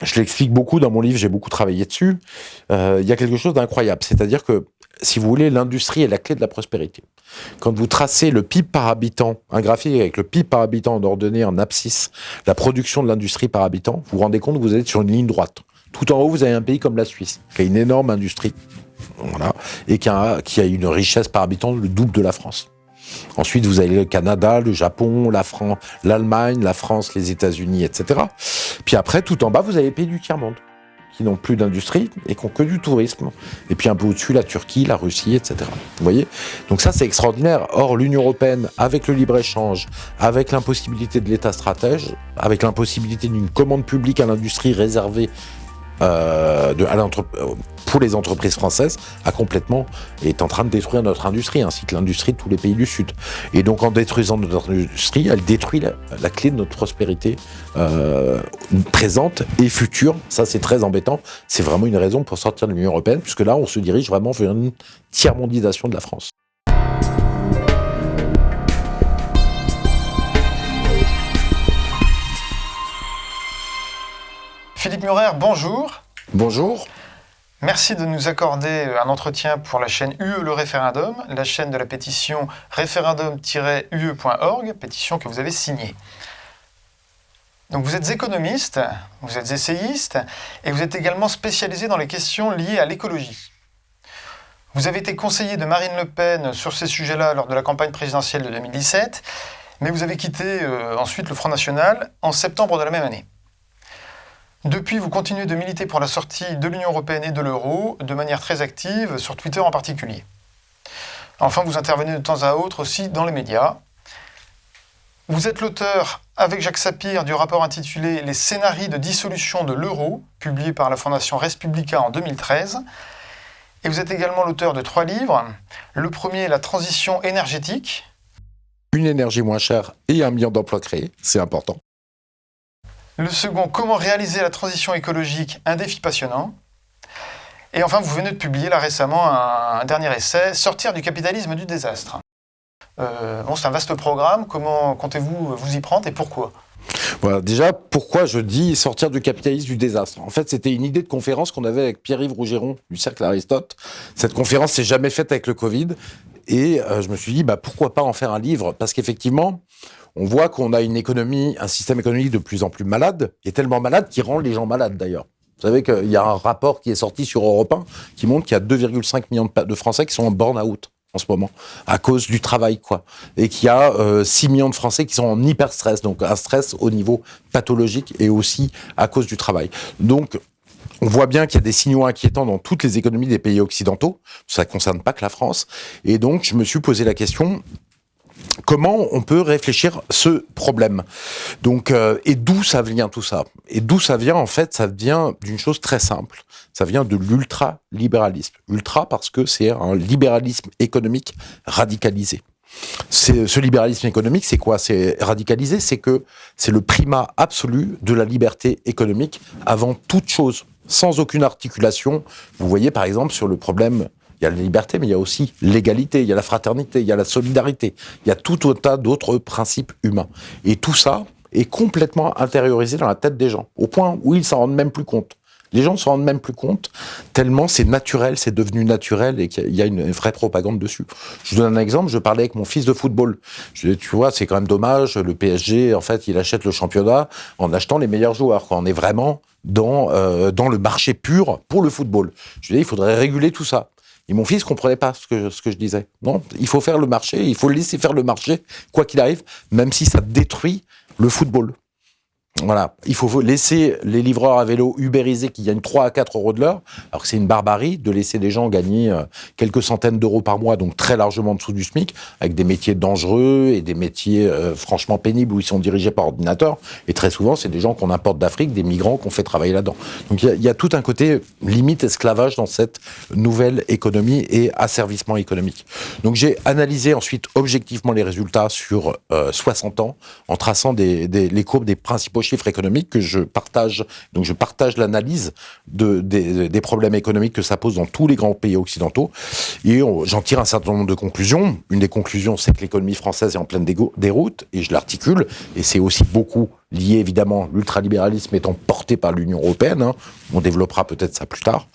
Je l'explique beaucoup dans mon livre, j'ai beaucoup travaillé dessus. Il y a quelque chose d'incroyable, c'est-à-dire que, si vous voulez, l'industrie est la clé de la prospérité. Quand vous tracez le PIB par habitant, un graphique avec le PIB par habitant en ordonnée en abscisse, la production de l'industrie par habitant, vous vous rendez compte que vous êtes sur une ligne droite. Tout en haut, vous avez un pays comme la Suisse, qui a une énorme industrie, voilà, et qui a une richesse par habitant le double de la France. Ensuite, vous avez le Canada, le Japon, l'Allemagne, la France, les États-Unis, etc. Puis après, tout en bas, vous avez les pays du tiers-monde, qui n'ont plus d'industrie et qui n'ont que du tourisme. Et puis un peu au-dessus, la Turquie, la Russie, etc. Vous voyez ? Donc ça, c'est extraordinaire. Or, l'Union européenne, avec le libre-échange, avec l'impossibilité de l'État stratège, avec l'impossibilité d'une commande publique à l'industrie réservée pour les entreprises françaises, est en train de détruire notre industrie, ainsi que l'industrie de tous les pays du Sud. Et donc, en détruisant notre industrie, elle détruit la clé de notre prospérité présente et future. Ça, c'est très embêtant. C'est vraiment une raison pour sortir de l'Union européenne, puisque là, on se dirige vraiment vers une tiers-mondisation de la France. Philippe Murer, bonjour. Bonjour. Merci de nous accorder un entretien pour la chaîne UE Le Référendum, la chaîne de la pétition référendum-ue.org, pétition que vous avez signée. Donc vous êtes économiste, vous êtes essayiste et vous êtes également spécialisé dans les questions liées à l'écologie. Vous avez été conseiller de Marine Le Pen sur ces sujets-là lors de la campagne présidentielle de 2017, mais vous avez quitté ensuite le Front National en septembre de la même année. Depuis, vous continuez de militer pour la sortie de l'Union européenne et de l'euro, de manière très active, sur Twitter en particulier. Enfin, vous intervenez de temps à autre aussi dans les médias. Vous êtes l'auteur, avec Jacques Sapir, du rapport intitulé « Les scénarios de dissolution de l'euro », publié par la Fondation Res Publica en 2013. Et vous êtes également l'auteur de 3 livres. Le premier, « La transition énergétique ». Une énergie moins chère et 1 million d'emplois créés, c'est important. Le second, comment réaliser la transition écologique, un défi passionnant. Et enfin, vous venez de publier là récemment un dernier essai, Sortir du capitalisme du désastre. C'est un vaste programme, comment comptez-vous vous y prendre et pourquoi ? Voilà, déjà, pourquoi je dis sortir du capitalisme du désastre ? En fait, c'était une idée de conférence qu'on avait avec Pierre-Yves Rougeron du Cercle Aristote. Cette conférence s'est jamais faite avec le Covid. Et je me suis dit, pourquoi pas en faire un livre ? Parce qu'effectivement, on voit qu'on a un système économique de plus en plus malade, et tellement malade qu'il rend les gens malades d'ailleurs. Vous savez qu'il y a un rapport qui est sorti sur Europe 1 qui montre qu'il y a 2,5 millions de Français qui sont en burn-out en ce moment, à cause du travail, quoi. Et qu'il y a 6 millions de Français qui sont en hyper-stress, donc un stress au niveau pathologique et aussi à cause du travail. Donc, on voit bien qu'il y a des signaux inquiétants dans toutes les économies des pays occidentaux. Ça ne concerne pas que la France. Et donc, je me suis posé la question... Comment on peut réfléchir ce problème ? Donc, et d'où ça vient tout ça ? Et d'où ça vient, en fait, ça vient d'une chose très simple. Ça vient de l'ultralibéralisme. Ultra parce que c'est un libéralisme économique radicalisé. Ce libéralisme économique, c'est quoi ? C'est radicalisé, c'est que c'est le primat absolu de la liberté économique avant toute chose, sans aucune articulation. Vous voyez, par exemple, sur le problème... Il y a la liberté, mais il y a aussi l'égalité, il y a la fraternité, il y a la solidarité. Il y a tout un tas d'autres principes humains. Et tout ça est complètement intériorisé dans la tête des gens, au point où ils s'en rendent même plus compte. Les gens ne s'en rendent même plus compte, tellement c'est naturel, c'est devenu naturel et qu'il y a une vraie propagande dessus. Je vous donne un exemple, je parlais avec mon fils de football. Je dis, tu vois, c'est quand même dommage, le PSG, en fait, il achète le championnat en achetant les meilleurs joueurs. On est vraiment dans le marché pur pour le football. Je lui dis, il faudrait réguler tout ça. Et mon fils ne comprenait pas ce que je disais. Non, il faut faire le marché, il faut laisser faire le marché, quoi qu'il arrive, même si ça détruit le football. Voilà, il faut laisser les livreurs à vélo ubériser qui gagnent 3 à 4 euros de l'heure, alors que c'est une barbarie de laisser des gens gagner quelques centaines d'euros par mois, donc très largement en dessous du SMIC, avec des métiers dangereux et des métiers franchement pénibles où ils sont dirigés par ordinateur. Et très souvent, c'est des gens qu'on importe d'Afrique, des migrants qu'on fait travailler là-dedans. Donc il y a tout un côté limite esclavage dans cette nouvelle économie et asservissement économique. Donc j'ai analysé ensuite objectivement les résultats sur 60 ans en traçant les courbes des principaux chiffres économiques que je partage. Donc je partage l'analyse des problèmes économiques que ça pose dans tous les grands pays occidentaux et j'en tire un certain nombre de conclusions. Une des conclusions, c'est que l'économie française est en pleine déroute et je l'articule et c'est aussi beaucoup lié évidemment, l'ultralibéralisme étant porté par l'Union européenne, hein, on développera peut-être ça plus tard,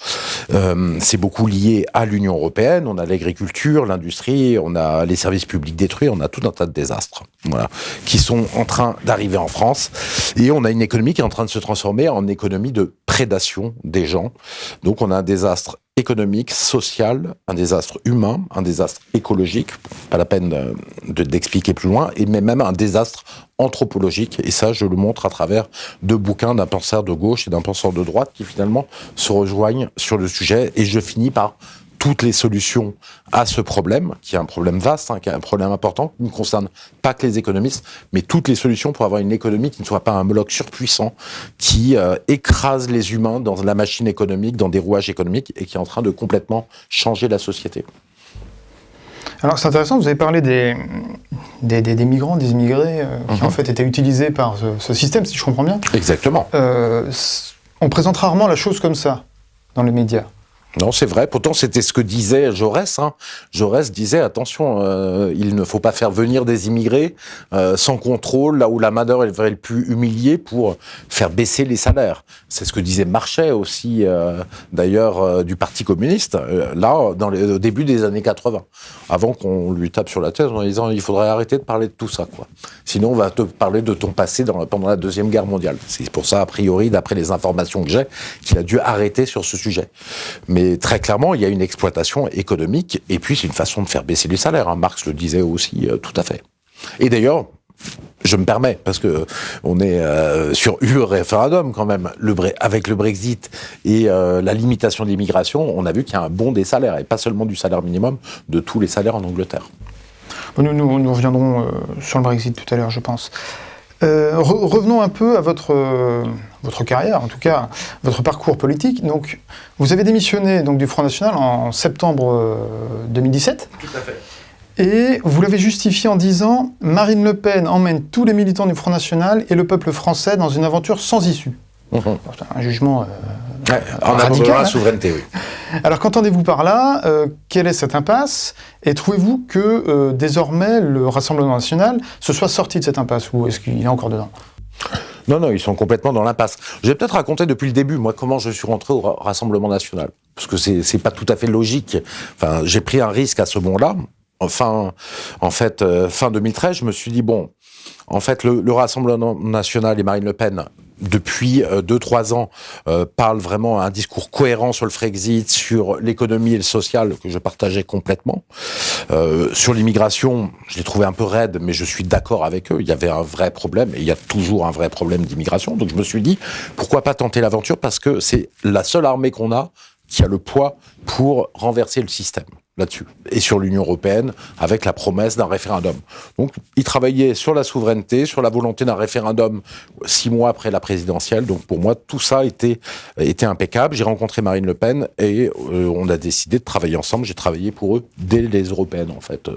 c'est beaucoup lié à l'Union européenne, on a l'agriculture, l'industrie, on a les services publics détruits, on a tout un tas de désastres, voilà, qui sont en train d'arriver en France, et on a une économie qui est en train de se transformer en économie de prédation des gens, donc on a un désastre économique, social, un désastre humain, un désastre écologique, pas la peine d'expliquer plus loin, et même un désastre anthropologique, et ça je le montre à travers deux bouquins d'un penseur de gauche et d'un penseur de droite qui finalement se rejoignent sur le sujet, et je finis par toutes les solutions à ce problème, qui est un problème vaste, hein, qui est un problème important, qui ne concerne pas que les économistes, mais toutes les solutions pour avoir une économie qui ne soit pas un bloc surpuissant, qui écrase les humains dans la machine économique, dans des rouages économiques, et qui est en train de complètement changer la société. Alors c'est intéressant, vous avez parlé des migrants, des immigrés, qui en fait étaient utilisés par ce système, si je comprends bien. Exactement. On présente rarement la chose comme ça dans les médias. Non, c'est vrai. Pourtant, c'était ce que disait Jaurès. Hein. Jaurès disait, attention, il ne faut pas faire venir des immigrés sans contrôle, là où la main-d'œuvre est le plus humiliée, pour faire baisser les salaires. C'est ce que disait Marchais aussi, d'ailleurs, du Parti communiste, là, au début des années 80, avant qu'on lui tape sur la tête en disant « il faudrait arrêter de parler de tout ça, quoi. Sinon, on va te parler de ton passé pendant la Deuxième Guerre mondiale. » C'est pour ça, a priori, d'après les informations que j'ai, qu'il a dû arrêter sur ce sujet. Mais très clairement, il y a une exploitation économique, et puis c'est une façon de faire baisser les salaires. Hein. Marx le disait aussi, tout à fait. Et d'ailleurs, je me permets, parce que on est sur référendum quand même, avec le Brexit et la limitation de l'immigration, on a vu qu'il y a un bond des salaires, et pas seulement du salaire minimum, de tous les salaires en Angleterre. Nous reviendrons sur le Brexit tout à l'heure, je pense. Revenons un peu à votre carrière, en tout cas votre parcours politique. Donc, vous avez démissionné donc, du Front National en septembre 2017. Tout à fait. Et vous l'avez justifié en disant « Marine Le Pen emmène tous les militants du Front National et le peuple français dans une aventure sans issue ». C'est un jugement en abandonnant la souveraineté, oui. Alors, qu'entendez-vous par là? Quelle est cette impasse? Et trouvez-vous que, désormais, le Rassemblement national se soit sorti de cette impasse? Ou est-ce qu'il est encore dedans? Non, ils sont complètement dans l'impasse. Je vais peut-être raconter depuis le début, moi, comment je suis rentré au Rassemblement national. Parce que c'est pas tout à fait logique. Enfin, j'ai pris un risque à ce moment-là. Enfin, fin 2013, je me suis dit, bon, en fait, le Rassemblement national et Marine Le Pen, depuis 2-3 ans, parlent vraiment un discours cohérent sur le Frexit, sur l'économie et le social, que je partageais complètement. Sur l'immigration, je l'ai trouvé un peu raide, mais je suis d'accord avec eux. Il y avait un vrai problème, et il y a toujours un vrai problème d'immigration. Donc je me suis dit, pourquoi pas tenter l'aventure? Parce que c'est la seule armée qu'on a qui a le poids pour renverser le système là-dessus, et sur l'Union européenne, avec la promesse d'un référendum. Donc, ils travaillaient sur la souveraineté, sur la volonté d'un référendum 6 mois après la présidentielle. Donc, pour moi, tout ça était impeccable. J'ai rencontré Marine Le Pen, et on a décidé de travailler ensemble. J'ai travaillé pour eux dès les européennes, en fait,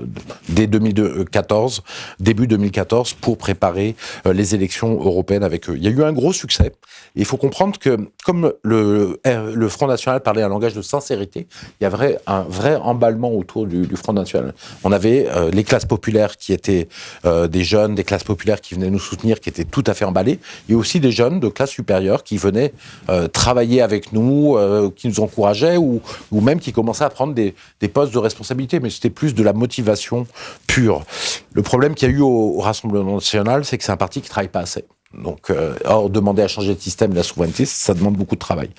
dès 2014, début 2014, pour préparer les élections européennes avec eux. Il y a eu un gros succès. Et il faut comprendre que, comme le Front National parlait un langage de sincérité, il y avait un vrai emballement autour du Front National. On avait les classes populaires qui étaient des jeunes, des classes populaires qui venaient nous soutenir, qui étaient tout à fait emballés, et aussi des jeunes de classe supérieure qui venaient travailler avec nous, qui nous encourageaient, ou même qui commençaient à prendre des postes de responsabilité, mais c'était plus de la motivation pure. Le problème qu'il y a eu au Rassemblement National, c'est que c'est un parti qui ne travaille pas assez. Donc, demander à changer de système de la souveraineté, ça demande beaucoup de travail.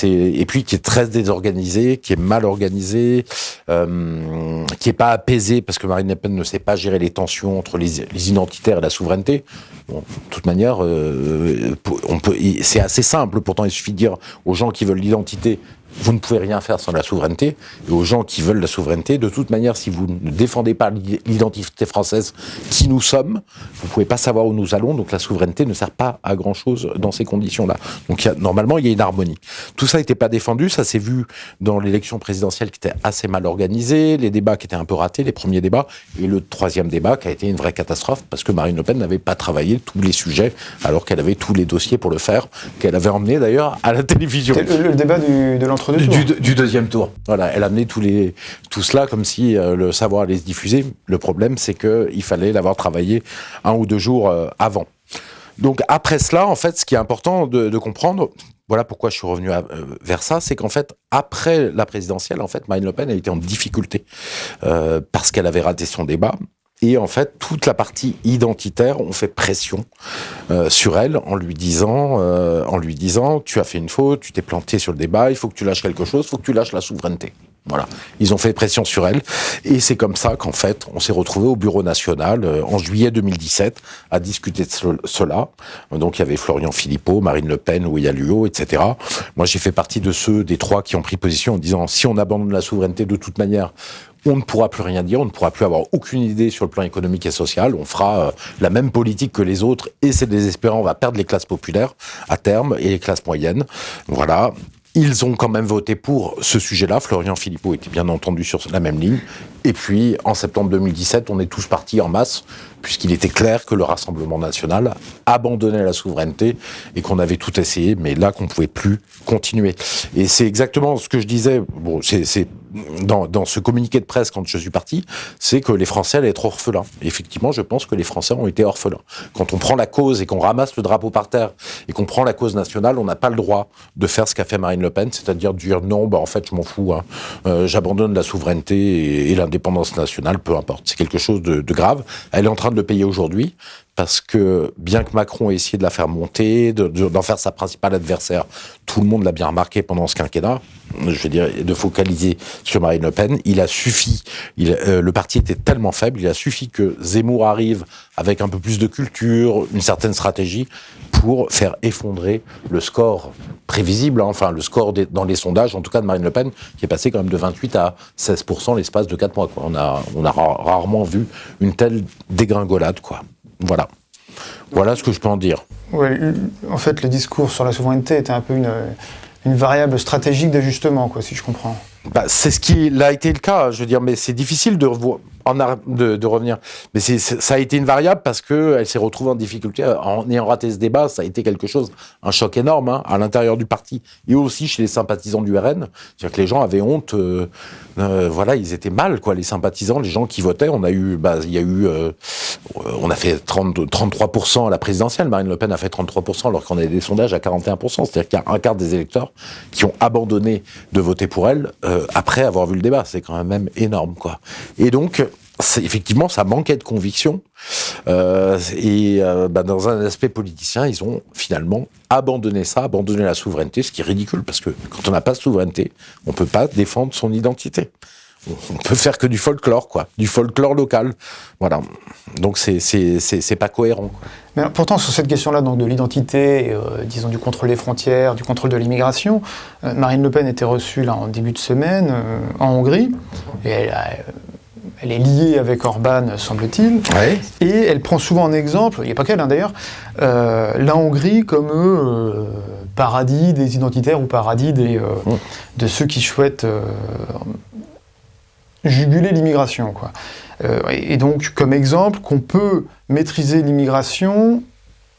Et puis qui est très désorganisé, qui est mal organisé, qui est pas apaisé, parce que Marine Le Pen ne sait pas gérer les tensions entre les identitaires et la souveraineté. Bon, de toute manière, c'est assez simple. Pourtant, il suffit de dire aux gens qui veulent l'identité, vous ne pouvez rien faire sans la souveraineté. Et aux gens qui veulent la souveraineté, de toute manière, si vous ne défendez pas l'identité française qui nous sommes, vous ne pouvez pas savoir où nous allons. Donc la souveraineté ne sert pas à grand-chose dans ces conditions-là. Donc normalement, il y a une harmonie. Tout ça n'était pas défendu. Ça s'est vu dans l'élection présidentielle qui était assez mal organisée, les débats qui étaient un peu ratés, les premiers débats, et le troisième débat qui a été une vraie catastrophe, parce que Marine Le Pen n'avait pas travaillé tous les sujets, alors qu'elle avait tous les dossiers pour le faire, qu'elle avait emmené d'ailleurs à la télévision. Le débat de l'entre-deux tours. Du deuxième tour. Voilà, elle a amené tout cela comme si le savoir allait se diffuser. Le problème, c'est qu'il fallait l'avoir travaillé 1 ou 2 jours avant. Donc après cela, en fait, ce qui est important de comprendre, voilà pourquoi je suis revenu vers ça, c'est qu'en fait, après la présidentielle, en fait, Marine Le Pen a été en difficulté parce qu'elle avait raté son débat. Et en fait, toute la partie identitaire, on fait pression sur elle en lui disant, tu as fait une faute, tu t'es planté sur le débat, il faut que tu lâches quelque chose, il faut que tu lâches la souveraineté. Voilà, ils ont fait pression sur elle, et c'est comme ça qu'en fait, on s'est retrouvé au Bureau national en juillet 2017 à discuter de cela. Donc il y avait Florian Philippot, Marine Le Pen, Ouya Luo, etc. Moi, j'ai fait partie de ceux des trois qui ont pris position en disant si on abandonne la souveraineté de toute manière, on ne pourra plus rien dire, on ne pourra plus avoir aucune idée sur le plan économique et social, on fera la même politique que les autres, et c'est désespérant, on va perdre les classes populaires à terme et les classes moyennes. Voilà. Ils ont quand même voté pour ce sujet-là. Florian Philippot était bien entendu sur la même ligne. Et puis, en septembre 2017, on est tous partis en masse, puisqu'il était clair que le Rassemblement national abandonnait la souveraineté et qu'on avait tout essayé, mais là, qu'on ne pouvait plus continuer. Et c'est exactement ce que je disais, bon, c'est dans ce communiqué de presse quand je suis parti, c'est que les Français allaient être orphelins. Et effectivement, je pense que les Français ont été orphelins. Quand on prend la cause et qu'on ramasse le drapeau par terre et qu'on prend la cause nationale, on n'a pas le droit de faire ce qu'a fait Marine Le Pen, c'est-à-dire de dire non, en fait, je m'en fous, j'abandonne la souveraineté et l'indépendance nationale, peu importe. C'est quelque chose de grave. Elle est en train de le payer aujourd'hui, parce que bien que Macron ait essayé de la faire monter, d'en faire sa principale adversaire, tout le monde l'a bien remarqué pendant ce quinquennat, je veux dire, de focaliser sur Marine Le Pen, il a suffi, le parti était tellement faible, il a suffi que Zemmour arrive avec un peu plus de culture, une certaine stratégie, pour faire effondrer le score prévisible, enfin le score dans les sondages, en tout cas de Marine Le Pen, qui est passé quand même de 28 à 16% l'espace de 4 mois. Quoi. On a rarement vu une telle dégringolade, quoi. Voilà. Voilà ce que je peux en dire. Ouais, en fait, le discours sur la souveraineté était un peu une variable stratégique d'ajustement, quoi, si je comprends. C'est ce qui a été le cas, je veux dire, mais c'est difficile de revenir. Mais ça a été une variable parce qu'elle s'est retrouvée en difficulté. En ayant raté ce débat, ça a été quelque chose, un choc énorme, à l'intérieur du parti et aussi chez les sympathisants du RN. C'est-à-dire que les gens avaient honte, voilà, ils étaient mal, quoi, les sympathisants, les gens qui votaient. On a fait 33% à la présidentielle. Marine Le Pen a fait 33%, alors qu'on avait des sondages à 41%. C'est-à-dire qu'il y a un quart des électeurs qui ont abandonné de voter pour elle après avoir vu le débat. C'est quand même énorme, quoi. Et donc, effectivement, ça manquait de conviction. Dans un aspect politicien, ils ont finalement abandonné la souveraineté, ce qui est ridicule, parce que quand on n'a pas de souveraineté, on ne peut pas défendre son identité. On peut faire que du folklore, quoi, du folklore local. Voilà. Donc c'est pas cohérent, quoi. Mais pourtant, sur cette question-là, donc de l'identité, disons du contrôle des frontières, du contrôle de l'immigration, Marine Le Pen était reçue là en début de semaine en Hongrie, et elle est liée avec Orban, semble-t-il, Ouais. et elle prend souvent en exemple, il n'y a pas qu'elle d'ailleurs, la Hongrie comme paradis des identitaires ou paradis de ceux qui souhaitent juguler l'immigration, quoi. Et donc, comme exemple, qu'on peut maîtriser l'immigration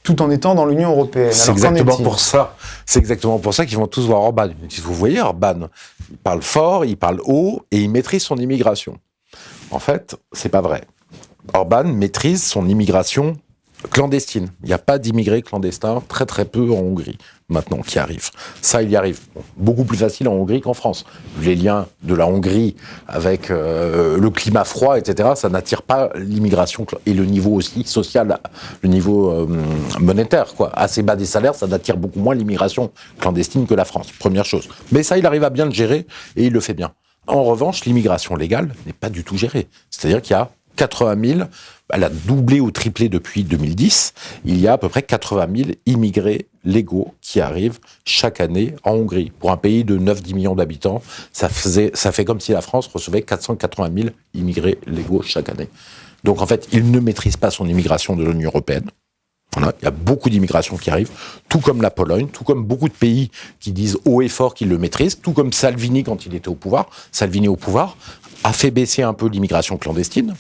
tout en étant dans l'Union européenne. C'est exactement pour ça qu'ils vont tous voir Orban. Vous voyez, Orban, il parle fort, il parle haut, et il maîtrise son immigration. En fait, c'est pas vrai. Orban maîtrise son immigration clandestine. Il n'y a pas d'immigrés clandestins, très très peu en Hongrie, maintenant, qui arrivent. Ça, il y arrive. Bon, beaucoup plus facile en Hongrie qu'en France. Les liens de la Hongrie avec le climat froid, etc., ça n'attire pas l'immigration. Et le niveau aussi social, le niveau monétaire, quoi. Assez bas des salaires, ça n'attire beaucoup moins l'immigration clandestine que la France, première chose. Mais ça, il arrive à bien le gérer, et il le fait bien. En revanche, l'immigration légale n'est pas du tout gérée. C'est-à-dire qu'il y a 80 000, elle a doublé ou triplé depuis 2010, il y a à peu près 80 000 immigrés légaux qui arrivent chaque année en Hongrie. Pour un pays de 9-10 millions d'habitants, ça fait comme si la France recevait 480 000 immigrés légaux chaque année. Donc en fait, il ne maîtrise pas son immigration de l'Union européenne. Voilà, il y a beaucoup d'immigration qui arrive, tout comme la Pologne, tout comme beaucoup de pays qui disent haut et fort qu'ils le maîtrisent, tout comme Salvini quand il était au pouvoir. Salvini au pouvoir a fait baisser un peu l'immigration clandestine,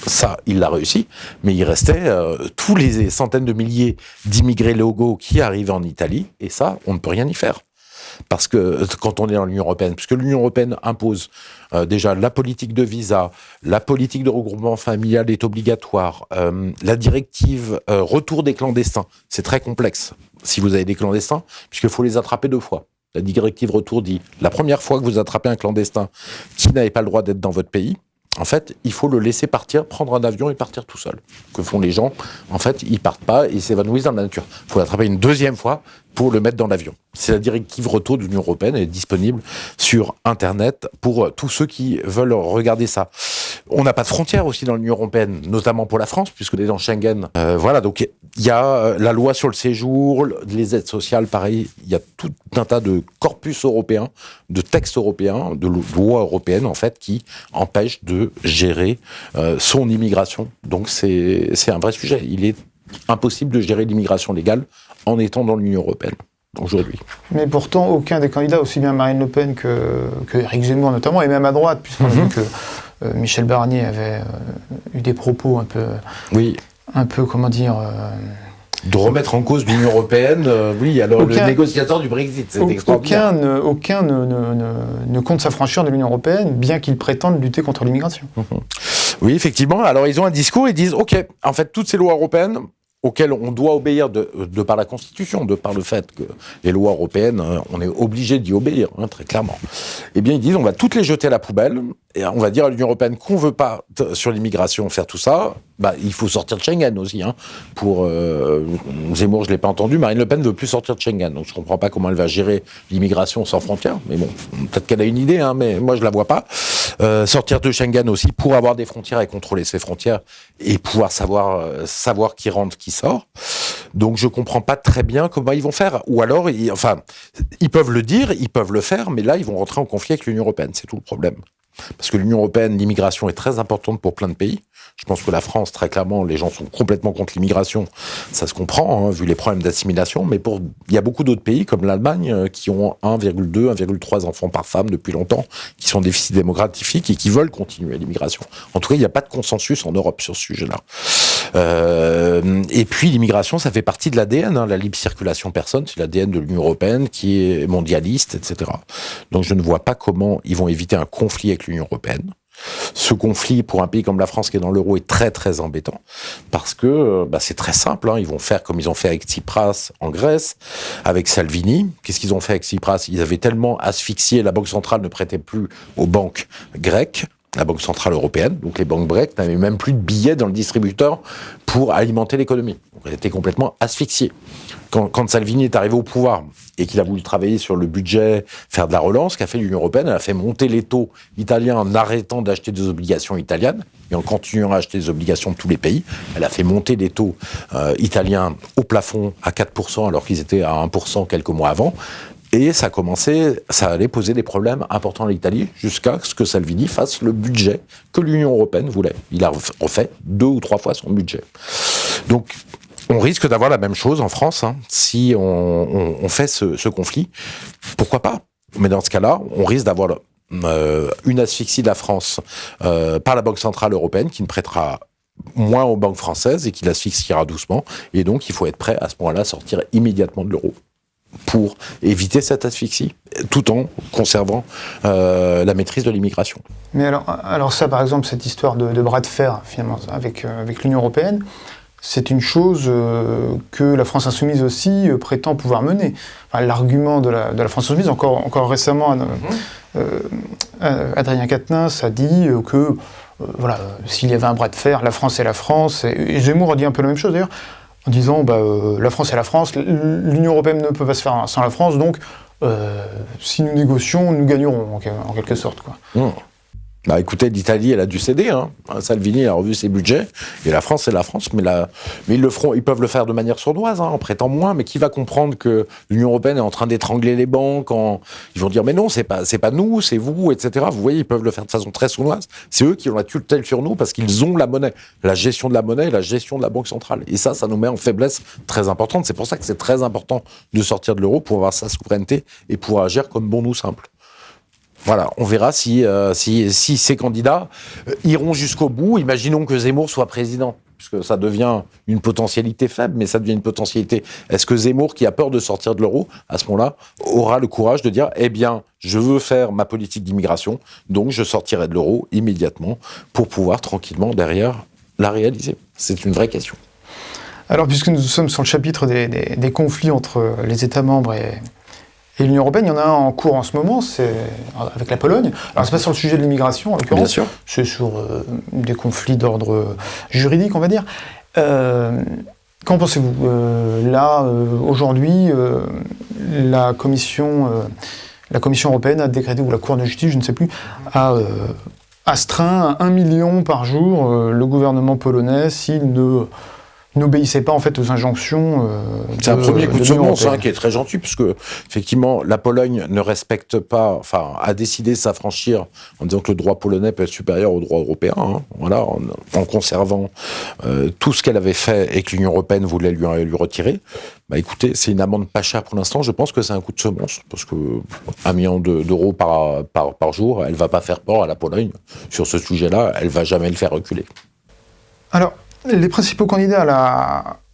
ça il l'a réussi, mais il restait tous les centaines de milliers d'immigrés légaux qui arrivaient en Italie, et ça on ne peut rien y faire. parce que quand on est dans l'Union européenne, puisque l'Union européenne impose déjà la politique de visa, la politique de regroupement familial est obligatoire, la directive retour des clandestins, c'est très complexe si vous avez des clandestins, puisqu'il faut les attraper 2 fois. La directive retour dit, la première fois que vous attrapez un clandestin qui n'avait pas le droit d'être dans votre pays, en fait, il faut le laisser partir, prendre un avion et partir tout seul. Que font les gens? En fait, ils partent pas et ils s'évanouissent dans la nature. Il faut l'attraper une 2e fois pour le mettre dans l'avion. C'est la directive retour de l'Union européenne, elle est disponible sur Internet pour tous ceux qui veulent regarder ça. On n'a pas de frontières aussi dans l'Union européenne, notamment pour la France, puisqu'on est dans Schengen. Voilà, donc il y a la loi sur le séjour, les aides sociales, pareil. Il y a tout un tas de corpus européens, de textes européens, de lois européennes, en fait, qui empêchent de gérer son immigration. Donc c'est un vrai sujet. Il est impossible de gérer l'immigration légale en étant dans l'Union européenne aujourd'hui. Mais pourtant, aucun des candidats, aussi bien Marine Le Pen que Éric Zemmour notamment, et même à droite, puisqu'on a vu que Michel Barnier avait eu des propos un peu, comment dire... de remettre en cause l'Union européenne, oui, alors le négociateur du Brexit, c'est extraordinaire. Aucun ne compte s'affranchir de l'Union européenne, bien qu'ils prétendent lutter contre l'immigration. Oui, effectivement. Alors, ils ont un discours, ils disent, OK, en fait, toutes ces lois européennes auxquelles on doit obéir de par la Constitution, de par le fait que les lois européennes, on est obligé d'y obéir, très clairement. Eh bien, ils disent, on va toutes les jeter à la poubelle, et on va dire à l'Union européenne qu'on veut pas, sur l'immigration, faire tout ça. Il faut sortir de Schengen aussi. Pour Zemmour, je l'ai pas entendu. Marine Le Pen ne veut plus sortir de Schengen. Donc, je comprends pas comment elle va gérer l'immigration sans frontières. Mais bon, peut-être qu'elle a une idée, mais moi, je la vois pas. Sortir de Schengen aussi pour avoir des frontières et contrôler ces frontières et pouvoir savoir qui rentre, qui sort. Donc, je comprends pas très bien comment ils vont faire. Ou alors, ils peuvent le dire, ils peuvent le faire, mais là, ils vont rentrer en conflit avec l'Union européenne. C'est tout le problème. Parce que l'Union européenne, l'immigration est très importante pour plein de pays. Je pense que la France, très clairement, les gens sont complètement contre l'immigration. Ça se comprend, vu les problèmes d'assimilation. Mais il y a beaucoup d'autres pays, comme l'Allemagne, qui ont 1,2, 1,3 enfants par femme depuis longtemps, qui sont en déficit démographique et qui veulent continuer l'immigration. En tout cas, il n'y a pas de consensus en Europe sur ce sujet-là. Et puis, l'immigration, ça fait partie de l'ADN. La libre circulation personne, c'est l'ADN de l'Union européenne, qui est mondialiste, etc. Donc, je ne vois pas comment ils vont éviter un conflit avec l'Union européenne. Ce conflit, pour un pays comme la France qui est dans l'euro, est très très embêtant parce que c'est très simple. Ils vont faire comme ils ont fait avec Tsipras en Grèce, avec Salvini. Qu'est-ce qu'ils ont fait avec Tsipras? Ils avaient tellement asphyxié, la Banque centrale ne prêtait plus aux banques grecques, la Banque centrale européenne, donc les banques grecques n'avaient même plus de billets dans le distributeur pour alimenter l'économie. Donc elles étaient complètement asphyxiées. Quand Salvini est arrivé au pouvoir et qu'il a voulu travailler sur le budget, faire de la relance, qu'a fait l'Union européenne, elle a fait monter les taux italiens en arrêtant d'acheter des obligations italiennes et en continuant à acheter des obligations de tous les pays. Elle a fait monter les taux italiens au plafond à 4% alors qu'ils étaient à 1% quelques mois avant. Et ça allait poser des problèmes importants à l'Italie jusqu'à ce que Salvini fasse le budget que l'Union européenne voulait. Il a refait 2 ou 3 fois son budget. Donc, on risque d'avoir la même chose en France si on fait ce conflit. Pourquoi pas? Mais dans ce cas-là, on risque d'avoir une asphyxie de la France par la Banque centrale européenne qui ne prêtera moins aux banques françaises et qui l'asphyxiera doucement. Et donc, il faut être prêt à ce moment-là à sortir immédiatement de l'euro pour éviter cette asphyxie, tout en conservant la maîtrise de l'immigration. Mais alors ça, par exemple, cette histoire de bras de fer, finalement, avec l'Union européenne, c'est une chose que la France insoumise aussi prétend pouvoir mener. L'argument de la France insoumise, encore récemment, Adrien Quatennens a dit que s'il y avait un bras de fer, la France est la France, et Zemmour a dit un peu la même chose d'ailleurs, en disant la France est la France, l'Union européenne ne peut pas se faire sans la France, donc si nous négocions, nous gagnerons en quelque sorte. Écoutez, l'Italie, elle a dû céder. Salvini a revu ses budgets, et la France, c'est la France. Mais ils peuvent le faire de manière sournoise, en prêtant moins. Mais qui va comprendre que l'Union européenne est en train d'étrangler les banques Ils vont dire, mais non, c'est pas nous, c'est vous, etc. Vous voyez, ils peuvent le faire de façon très sournoise. C'est eux qui ont la tutelle sur nous parce qu'ils ont la monnaie, la gestion de la monnaie et la gestion de la Banque centrale. Et ça nous met en faiblesse très importante. C'est pour ça que c'est très important de sortir de l'euro pour avoir sa souveraineté et pour agir comme bon nous simple. Voilà, on verra si ces candidats iront jusqu'au bout. Imaginons que Zemmour soit président. puisque ça devient une potentialité faible, mais ça devient une potentialité. Est-ce que Zemmour, qui a peur de sortir de l'euro, à ce moment-là, aura le courage de dire « Eh bien, je veux faire ma politique d'immigration, donc je sortirai de l'euro immédiatement pour pouvoir tranquillement, derrière, la réaliser ?» C'est une vraie question. Alors, puisque nous sommes sur le chapitre des conflits entre les États membres et l'Union européenne, il y en a un en cours en ce moment, c'est avec la Pologne. Alors, c'est pas sur le sujet de l'immigration, en l'occurrence. Bien sûr. C'est sur des conflits d'ordre juridique, on va dire. Qu'en pensez-vous aujourd'hui, la Commission européenne a décrété, ou la Cour de justice, je ne sais plus, a astreint à 1 million par jour le gouvernement polonais s'il n'obéissait pas en fait aux injonctions c'est un premier coup de semonce qui est très gentil, puisque effectivement la Pologne ne respecte pas, enfin a décidé de s'affranchir en disant que le droit polonais peut être supérieur au droit européen, voilà, en conservant tout ce qu'elle avait fait et que l'Union européenne voulait lui retirer. Bah écoutez, c'est une amende pas chère pour l'instant. Je pense que c'est un coup de semonce, parce que 1 million d'euros par jour, elle va pas faire peur à la Pologne sur ce sujet-là. Elle va jamais le faire reculer. Alors, les principaux candidats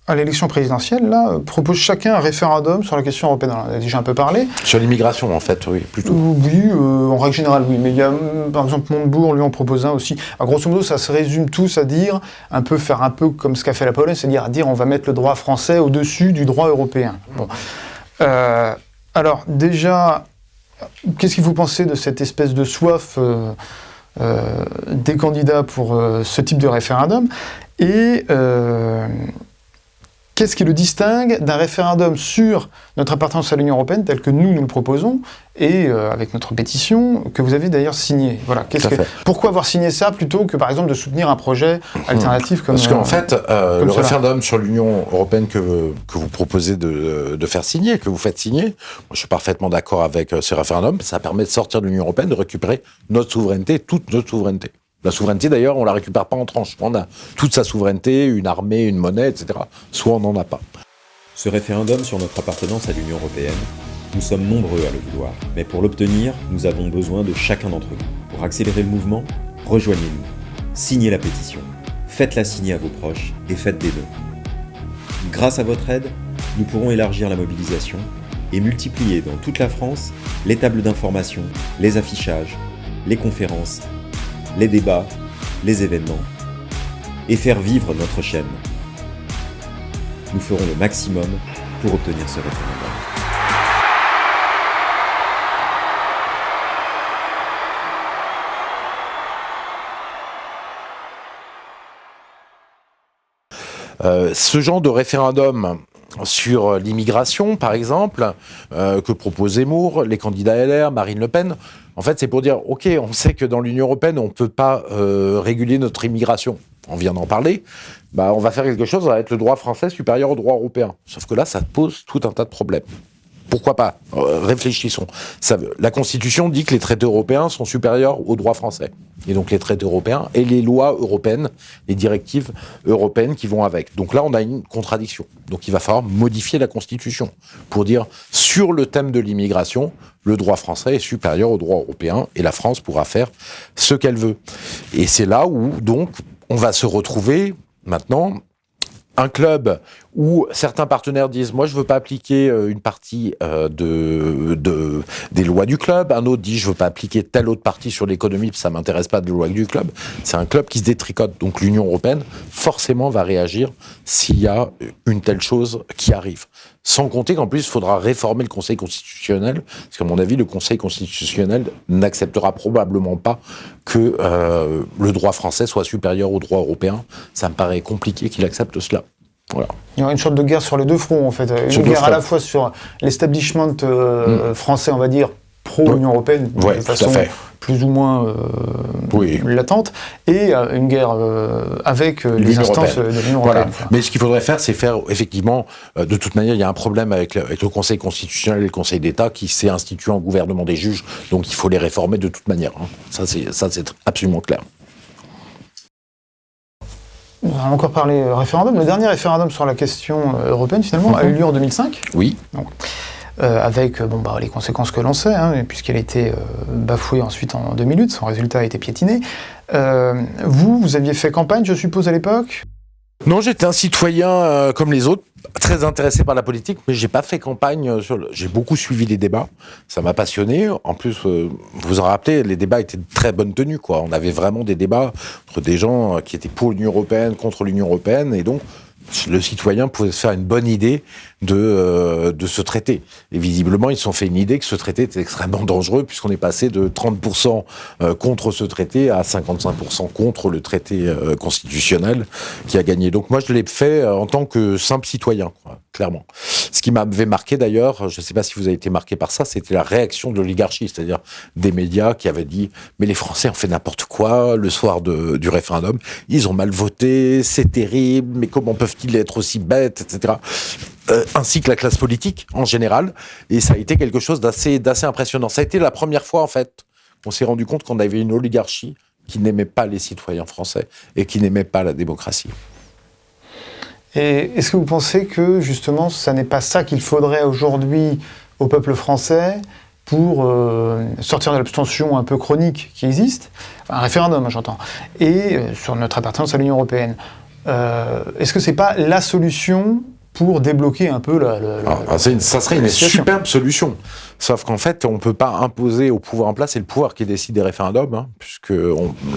à l'élection présidentielle, là, proposent chacun un référendum sur la question européenne. On en a déjà un peu parlé. Sur l'immigration, en fait, oui, plutôt. Oui, en règle générale, oui. Mais il y a, par exemple, Montebourg, lui, en propose un aussi. Alors, grosso modo, ça se résume tous à dire, faire un peu comme ce qu'a fait la Pologne, c'est-à-dire on va mettre le droit français au-dessus du droit européen. Bon. Alors, déjà, qu'est-ce que vous pensez de cette espèce de soif des candidats pour ce type de référendum? Et qu'est-ce qui le distingue d'un référendum sur notre appartenance à l'Union européenne tel que nous le proposons et avec notre pétition que vous avez d'ailleurs signée. Voilà. Pourquoi avoir signé ça plutôt que par exemple de soutenir un projet alternatif comme Parce qu'en fait, le référendum sur l'Union européenne que vous proposez de faire signer, que vous faites signer, moi, je suis parfaitement d'accord avec ce référendum. Ça permet de sortir de l'Union européenne, de récupérer notre souveraineté, toute notre souveraineté. La souveraineté, d'ailleurs, on ne la récupère pas en tranches. On a toute sa souveraineté, une armée, une monnaie, etc. Soit on n'en a pas. Ce référendum sur notre appartenance à l'Union européenne, nous sommes nombreux à le vouloir. Mais pour l'obtenir, nous avons besoin de chacun d'entre vous. Pour accélérer le mouvement, rejoignez-nous. Signez la pétition. Faites-la signer à vos proches et faites des dons. Grâce à votre aide, nous pourrons élargir la mobilisation et multiplier dans toute la France les tables d'information, les affichages, les conférences, les débats, les événements, et faire vivre notre chaîne. Nous ferons le maximum pour obtenir ce référendum. Ce genre de référendum sur l'immigration, par exemple, que propose Zemmour, les candidats LR, Marine Le Pen, en fait, c'est pour dire, OK, on sait que dans l'Union européenne, on ne peut pas réguler notre immigration. On vient d'en parler. Bah, on va faire quelque chose, ça va être le droit français supérieur au droit européen. Sauf que là, ça pose tout un tas de problèmes. Pourquoi pas ? Réfléchissons. La Constitution dit que les traités européens sont supérieurs au droit français. Et donc les traités européens et les lois européennes, les directives européennes qui vont avec. Donc là, on a une contradiction. Donc il va falloir modifier la Constitution pour dire, sur le thème de l'immigration, le droit français est supérieur au droit européen et la France pourra faire ce qu'elle veut. Et c'est là où, donc, on va se retrouver maintenant un club où certains partenaires disent « moi, je veux pas appliquer une partie des lois du club », un autre dit « je veux pas appliquer telle autre partie sur l'économie, ça m'intéresse pas de loi du club ». C'est un club qui se détricote. Donc l'Union européenne, forcément, va réagir s'il y a une telle chose qui arrive. Sans compter qu'en plus, il faudra réformer le Conseil constitutionnel, parce qu'à mon avis, le Conseil constitutionnel n'acceptera probablement pas que le droit français soit supérieur au droit européen. Ça me paraît compliqué qu'il accepte cela. Voilà. Il y aura une sorte de guerre sur les deux fronts, en fait. Une guerre à la fois sur l'establishment français, on va dire, pro-Union européenne, de façon plus ou moins latente, et une guerre avec les instances de l'Union européenne. Mais ce qu'il faudrait faire, c'est faire, effectivement, de toute manière, il y a un problème avec le Conseil constitutionnel et le Conseil d'État qui s'est institué en gouvernement des juges, donc il faut les réformer de toute manière. Ça, c'est absolument clair. On va encore parler référendum. Le dernier référendum sur la question européenne, finalement, a eu lieu en 2005. Oui. Donc, avec les conséquences que l'on sait, puisqu'elle a été bafouée ensuite en 2008, son résultat a été piétiné. Vous aviez fait campagne, je suppose, à l'époque ? Non, j'étais un citoyen comme les autres, très intéressé par la politique, mais j'ai pas fait campagne j'ai beaucoup suivi les débats. Ça m'a passionné. En plus, vous vous en rappelez, les débats étaient de très bonne tenue, quoi. On avait vraiment des débats entre des gens qui étaient pour l'Union européenne, contre l'Union européenne, et donc le citoyen pouvait se faire une bonne idée de ce traité. Et visiblement, ils se sont fait une idée que ce traité était extrêmement dangereux, puisqu'on est passé de 30% contre ce traité à 55% contre le traité constitutionnel qui a gagné. Donc moi, je l'ai fait en tant que simple citoyen, quoi, clairement. Ce qui m'avait marqué d'ailleurs, je ne sais pas si vous avez été marqué par ça, c'était la réaction de l'oligarchie, c'est-à-dire des médias qui avaient dit « mais les Français ont fait n'importe quoi le soir du référendum, ils ont mal voté, c'est terrible, mais comment peuvent-ils être aussi bêtes, etc. » Ainsi que la classe politique en général, et ça a été quelque chose d'assez impressionnant. Ça a été la première fois en fait qu'on s'est rendu compte qu'on avait une oligarchie qui n'aimait pas les citoyens français et qui n'aimait pas la démocratie. Et est-ce que vous pensez que justement ça n'est pas ça qu'il faudrait aujourd'hui au peuple français pour sortir de l'abstention un peu chronique qui existe, enfin, un référendum j'entends, et sur notre appartenance à l'Union européenne, est-ce que c'est pas la solution pour débloquer un peu ça serait une superbe solution. Sauf qu'en fait, on ne peut pas imposer au pouvoir en place, c'est le pouvoir qui décide des référendums, hein, puisque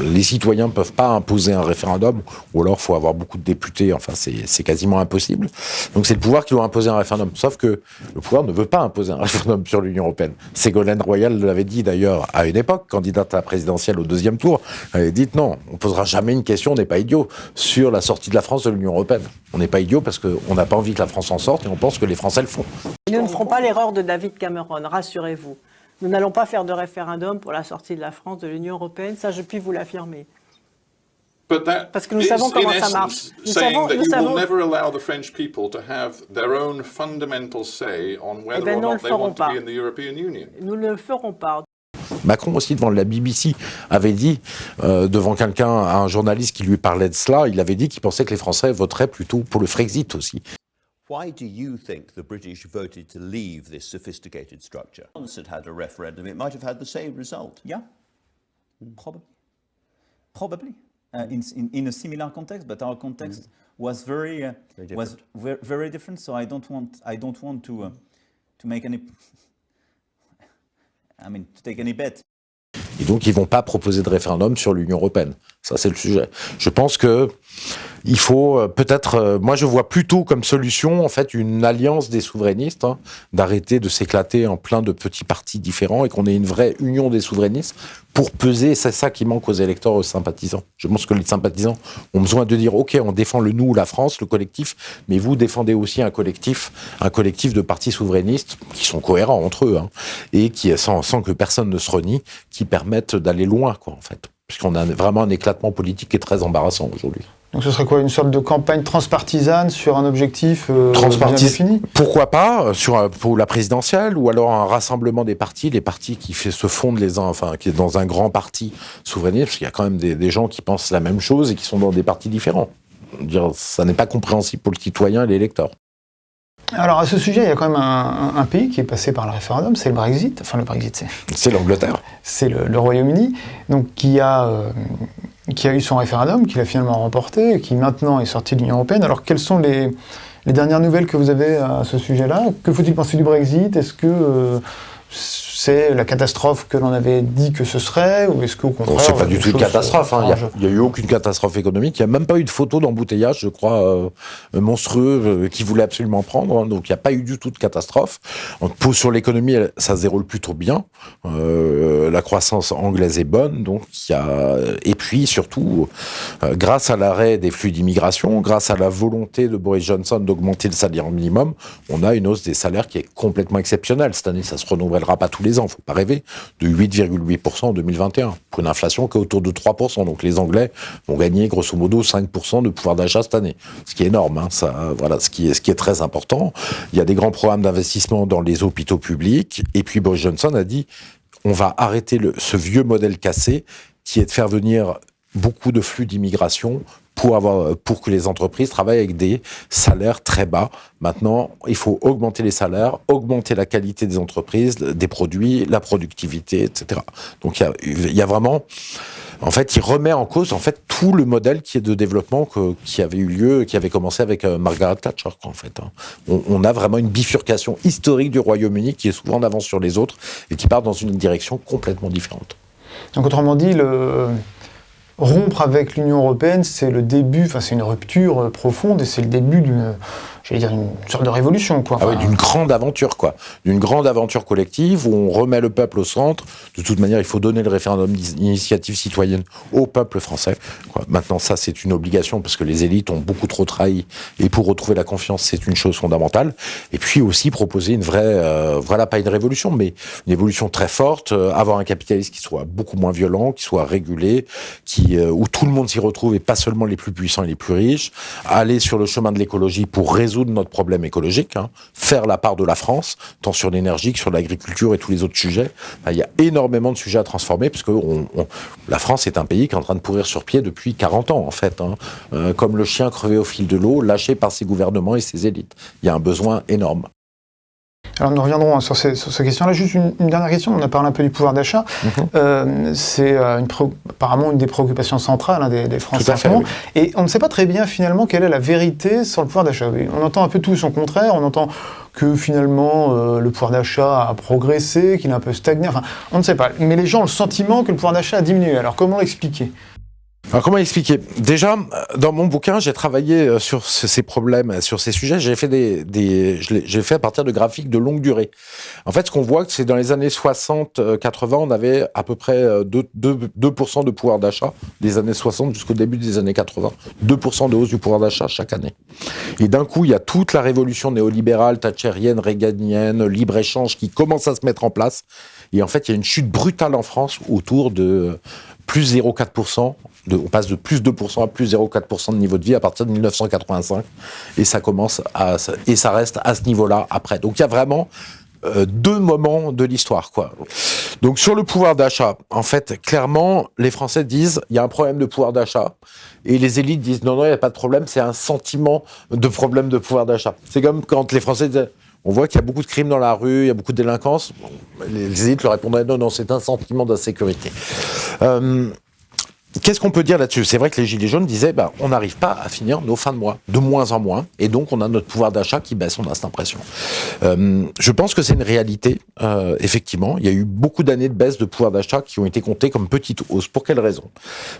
les citoyens ne peuvent pas imposer un référendum, ou alors il faut avoir beaucoup de députés, enfin c'est quasiment impossible. Donc c'est le pouvoir qui doit imposer un référendum. Sauf que le pouvoir ne veut pas imposer un référendum sur l'Union européenne. Ségolène Royal l'avait dit d'ailleurs à une époque, candidate à la présidentielle au 2e tour, elle avait dit non, on ne posera jamais une question, on n'est pas idiot, sur la sortie de la France de l'Union européenne. On n'est pas idiot parce qu'on n'a pas envie que la France en sorte et on pense que les Français le font. Nous ne ferons pas l'erreur de David Cameron, rassurez-vous. Nous n'allons pas faire de référendum pour la sortie de la France de l'Union européenne, ça je puis vous l'affirmer. Parce que nous savons comment ça marche. Nous savons. Nous ne le ferons pas. Macron aussi, devant la BBC, avait dit, devant quelqu'un, un journaliste qui lui parlait de cela, il avait dit qu'il pensait que les Français voteraient plutôt pour le Frexit aussi. Why do you think the British voted to leave this sophisticated structure? Once it had a referendum, it might have had the same result. Yeah, probably. In a similar context, but our context was very different. So I don't want to make any. To take any bet. Et donc, ils ne vont pas proposer de référendum sur l'Union européenne. Ça, c'est le sujet. Je pense que il faut peut-être... moi, je vois plutôt comme solution, en fait, une alliance des souverainistes, hein, d'arrêter de s'éclater en plein de petits partis différents et qu'on ait une vraie union des souverainistes pour peser. C'est ça qui manque aux électeurs, aux sympathisants. Je pense que les sympathisants ont besoin de dire « Ok, on défend le nous, la France, le collectif, mais vous défendez aussi un collectif de partis souverainistes qui sont cohérents entre eux, hein, et qui, sans que personne ne se renie, qui permettent d'aller loin, quoi, en fait. Puisqu'on a vraiment un éclatement politique qui est très embarrassant aujourd'hui. Donc ce serait quoi, une sorte de campagne transpartisane sur un objectif bien défini ? Pourquoi pas, pour la présidentielle, ou alors un rassemblement des partis, les partis qui se fondent qui est dans un grand parti souverainiste, parce qu'il y a quand même des gens qui pensent la même chose et qui sont dans des partis différents. Ça n'est pas compréhensible pour le citoyen et l'électeur. Alors à ce sujet, il y a quand même un pays qui est passé par le référendum, c'est le Brexit. Enfin le Brexit, c'est l'Angleterre. C'est le Royaume-Uni, donc qui a eu son référendum, qui l'a finalement remporté, et qui maintenant est sorti de l'Union européenne. Alors quelles sont les dernières nouvelles que vous avez à ce sujet-là ? Que faut-il penser du Brexit ? Est-ce que c'est la catastrophe que l'on avait dit que ce serait, ou est-ce qu'au contraire... C'est pas du tout une catastrophe. Il n'y a eu aucune catastrophe économique. Il n'y a même pas eu de photo d'embouteillage, je crois, monstrueux, qui voulait absolument prendre. Hein, donc il n'y a pas eu du tout de catastrophe. Sur l'économie, ça se déroule plutôt bien. La croissance anglaise est bonne. Donc et puis surtout, grâce à l'arrêt des flux d'immigration, grâce à la volonté de Boris Johnson d'augmenter le salaire minimum, on a une hausse des salaires qui est complètement exceptionnelle. Cette année, ça se renouvellera pas tous les ans, il ne faut pas rêver, de 8,8% en 2021, pour une inflation qui est autour de 3%. Donc les Anglais vont gagner grosso modo 5% de pouvoir d'achat cette année, ce qui est énorme, hein, ce qui est très important. Il y a des grands programmes d'investissement dans les hôpitaux publics, et puis Boris Johnson a dit on va arrêter ce vieux modèle cassé qui est de faire venir beaucoup de flux d'immigration pour que les entreprises travaillent avec des salaires très bas. Maintenant, il faut augmenter les salaires, augmenter la qualité des entreprises, des produits, la productivité, etc. Donc il y a vraiment en fait, il remet en cause en fait tout le modèle qui est de développement qui avait eu lieu, qui avait commencé avec Margaret Thatcher, quoi, en fait. On a vraiment une bifurcation historique du Royaume-Uni qui est souvent en avance sur les autres et qui part dans une direction complètement différente. Donc autrement dit, rompre avec l'Union européenne, c'est le début, c'est une rupture profonde et c'est le début d'une sorte de révolution, quoi. Ah oui, d'une grande aventure, quoi. D'une grande aventure collective où on remet le peuple au centre. De toute manière, il faut donner le référendum d'initiative citoyenne au peuple français, quoi. Maintenant, ça, c'est une obligation parce que les élites ont beaucoup trop trahi et pour retrouver la confiance, c'est une chose fondamentale. Et puis aussi proposer une vraie, voilà, pas une révolution, mais une évolution très forte, avoir un capitalisme qui soit beaucoup moins violent, qui soit régulé, où tout le monde s'y retrouve et pas seulement les plus puissants et les plus riches, aller sur le chemin de l'écologie pour résoudre notre problème écologique, faire la part de la France, tant sur l'énergie que sur l'agriculture et tous les autres sujets. Il y a énormément de sujets à transformer, parce que la France est un pays qui est en train de pourrir sur pied depuis 40 ans, en fait. Comme le chien crevé au fil de l'eau, lâché par ses gouvernements et ses élites. Il y a un besoin énorme. Alors nous reviendrons sur ces questions-là. Juste une dernière question, on a parlé un peu du pouvoir d'achat. C'est apparemment une des préoccupations centrales des Français. Tout à fait, oui. Et on ne sait pas très bien finalement quelle est la vérité sur le pouvoir d'achat. On entend un peu tout son contraire, on entend que finalement le pouvoir d'achat a progressé, qu'il a un peu stagné, on ne sait pas. Mais les gens ont le sentiment que le pouvoir d'achat a diminué. Alors comment l'expliquer ? Alors comment expliquer ? Déjà, dans mon bouquin, j'ai travaillé sur ces problèmes, sur ces sujets. J'ai fait à partir de graphiques de longue durée. En fait, ce qu'on voit, c'est dans les années 60-80, on avait à peu près 2% de pouvoir d'achat, des années 60 jusqu'au début des années 80. 2% de hausse du pouvoir d'achat chaque année. Et d'un coup, il y a toute la révolution néolibérale, thatchérienne, reaganienne, libre-échange qui commence à se mettre en place. Et en fait, il y a une chute brutale en France autour de plus 0,4%. On passe de plus 2% à plus 0,4% de niveau de vie à partir de 1985. Et ça reste à ce niveau-là après. Donc il y a vraiment deux moments de l'histoire, quoi. Donc sur le pouvoir d'achat, en fait, clairement, les Français disent il y a un problème de pouvoir d'achat. Et les élites disent non, il n'y a pas de problème, c'est un sentiment de problème de pouvoir d'achat. C'est comme quand les Français disaient on voit qu'il y a beaucoup de crimes dans la rue, il y a beaucoup de délinquance. Les élites leur répondraient non, c'est un sentiment d'insécurité. Qu'est-ce qu'on peut dire là-dessus ? C'est vrai que les Gilets jaunes disaient on n'arrive pas à finir nos fins de mois, de moins en moins, et donc on a notre pouvoir d'achat qui baisse, on a cette impression. Je pense que c'est une réalité, effectivement. Il y a eu beaucoup d'années de baisse de pouvoir d'achat qui ont été comptées comme petites hausses. Pour quelles raisons ?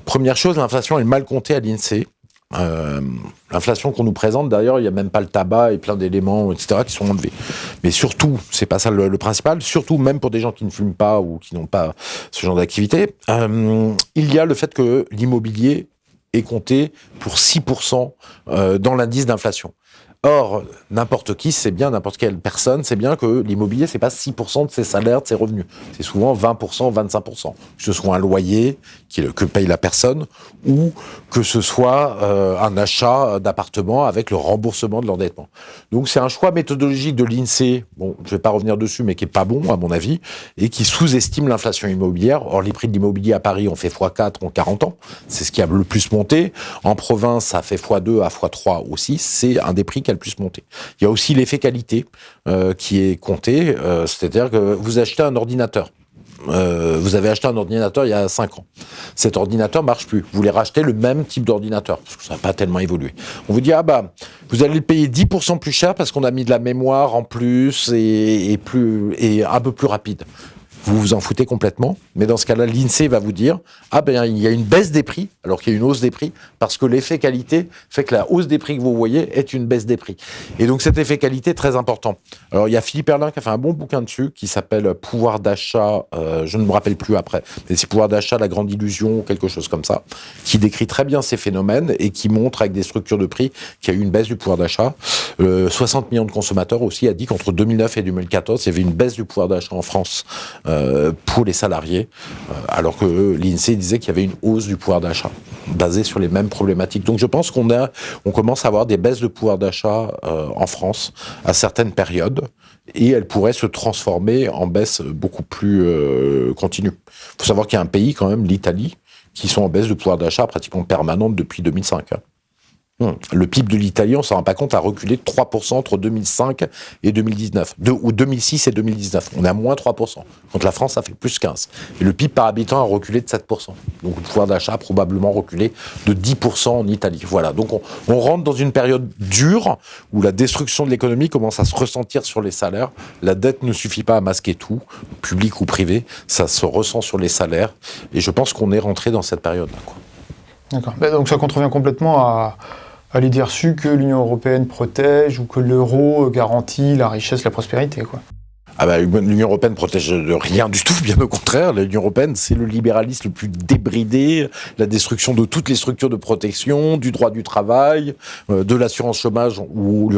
Première chose, l'inflation est mal comptée à l'INSEE. L'inflation qu'on nous présente, d'ailleurs, il n'y a même pas le tabac et plein d'éléments, etc., qui sont enlevés. Mais surtout, c'est pas ça le principal, surtout même pour des gens qui ne fument pas ou qui n'ont pas ce genre d'activité, il y a le fait que l'immobilier est compté pour 6% dans l'indice d'inflation. Or, n'importe qui sait bien, n'importe quelle personne sait bien que l'immobilier, c'est pas 6% de ses salaires, de ses revenus. C'est souvent 20%, 25%. Que ce soit un loyer que paye la personne ou que ce soit un achat d'appartement avec le remboursement de l'endettement. Donc, c'est un choix méthodologique de l'INSEE, je vais pas revenir dessus, mais qui est pas bon, à mon avis, et qui sous-estime l'inflation immobilière. Or, les prix de l'immobilier à Paris ont fait x4 en 40 ans. C'est ce qui a le plus monté. En province, ça fait x2 à x3 aussi. C'est un des prix qui a le plus monté. Il y a aussi l'effet qualité qui est compté, c'est-à-dire que vous achetez un ordinateur. Vous avez acheté un ordinateur il y a 5 ans. Cet ordinateur marche plus. Vous voulez racheter le même type d'ordinateur, parce que ça n'a pas tellement évolué. On vous dit, vous allez le payer 10% plus cher parce qu'on a mis de la mémoire en plus et un peu plus rapide. Vous vous en foutez complètement, mais dans ce cas-là, l'INSEE va vous dire il y a une baisse des prix, alors qu'il y a une hausse des prix, parce que l'effet qualité fait que la hausse des prix que vous voyez est une baisse des prix. Et donc cet effet qualité est très important. Alors il y a Philippe Erlin qui a fait un bon bouquin dessus, qui s'appelle Pouvoir d'achat, je ne me rappelle plus après, mais c'est Pouvoir d'achat, la grande illusion, ou quelque chose comme ça, qui décrit très bien ces phénomènes et qui montre avec des structures de prix qu'il y a eu une baisse du pouvoir d'achat. 60 millions de consommateurs aussi a dit qu'entre 2009 et 2014, il y avait une baisse du pouvoir d'achat en France pour les salariés, alors que l'INSEE disait qu'il y avait une hausse du pouvoir d'achat, basée sur les mêmes problématiques. Donc je pense qu'on commence à avoir des baisses de pouvoir d'achat en France à certaines périodes, et elles pourraient se transformer en baisse beaucoup plus continue. Il faut savoir qu'il y a un pays quand même, l'Italie, qui sont en baisse de pouvoir d'achat pratiquement permanente depuis 2005. Le PIB de l'Italie, on ne s'en rend pas compte, a reculé de 3% entre 2005 et 2019, ou 2006 et 2019. On est à moins 3%. Contre la France, ça fait plus 15%. Et le PIB par habitant a reculé de 7%. Donc le pouvoir d'achat a probablement reculé de 10% en Italie. Voilà, donc on rentre dans une période dure où la destruction de l'économie commence à se ressentir sur les salaires. La dette ne suffit pas à masquer tout, public ou privé, ça se ressent sur les salaires. Et je pense qu'on est rentré dans cette période-là, quoi. D'accord. Donc ça contrevient complètement à l'idée reçue que l'Union européenne protège ou que l'euro garantit la richesse, la prospérité, quoi. L'Union européenne protège de rien du tout, bien au contraire. L'Union européenne, c'est le libéralisme le plus débridé, la destruction de toutes les structures de protection, du droit du travail, de l'assurance chômage, où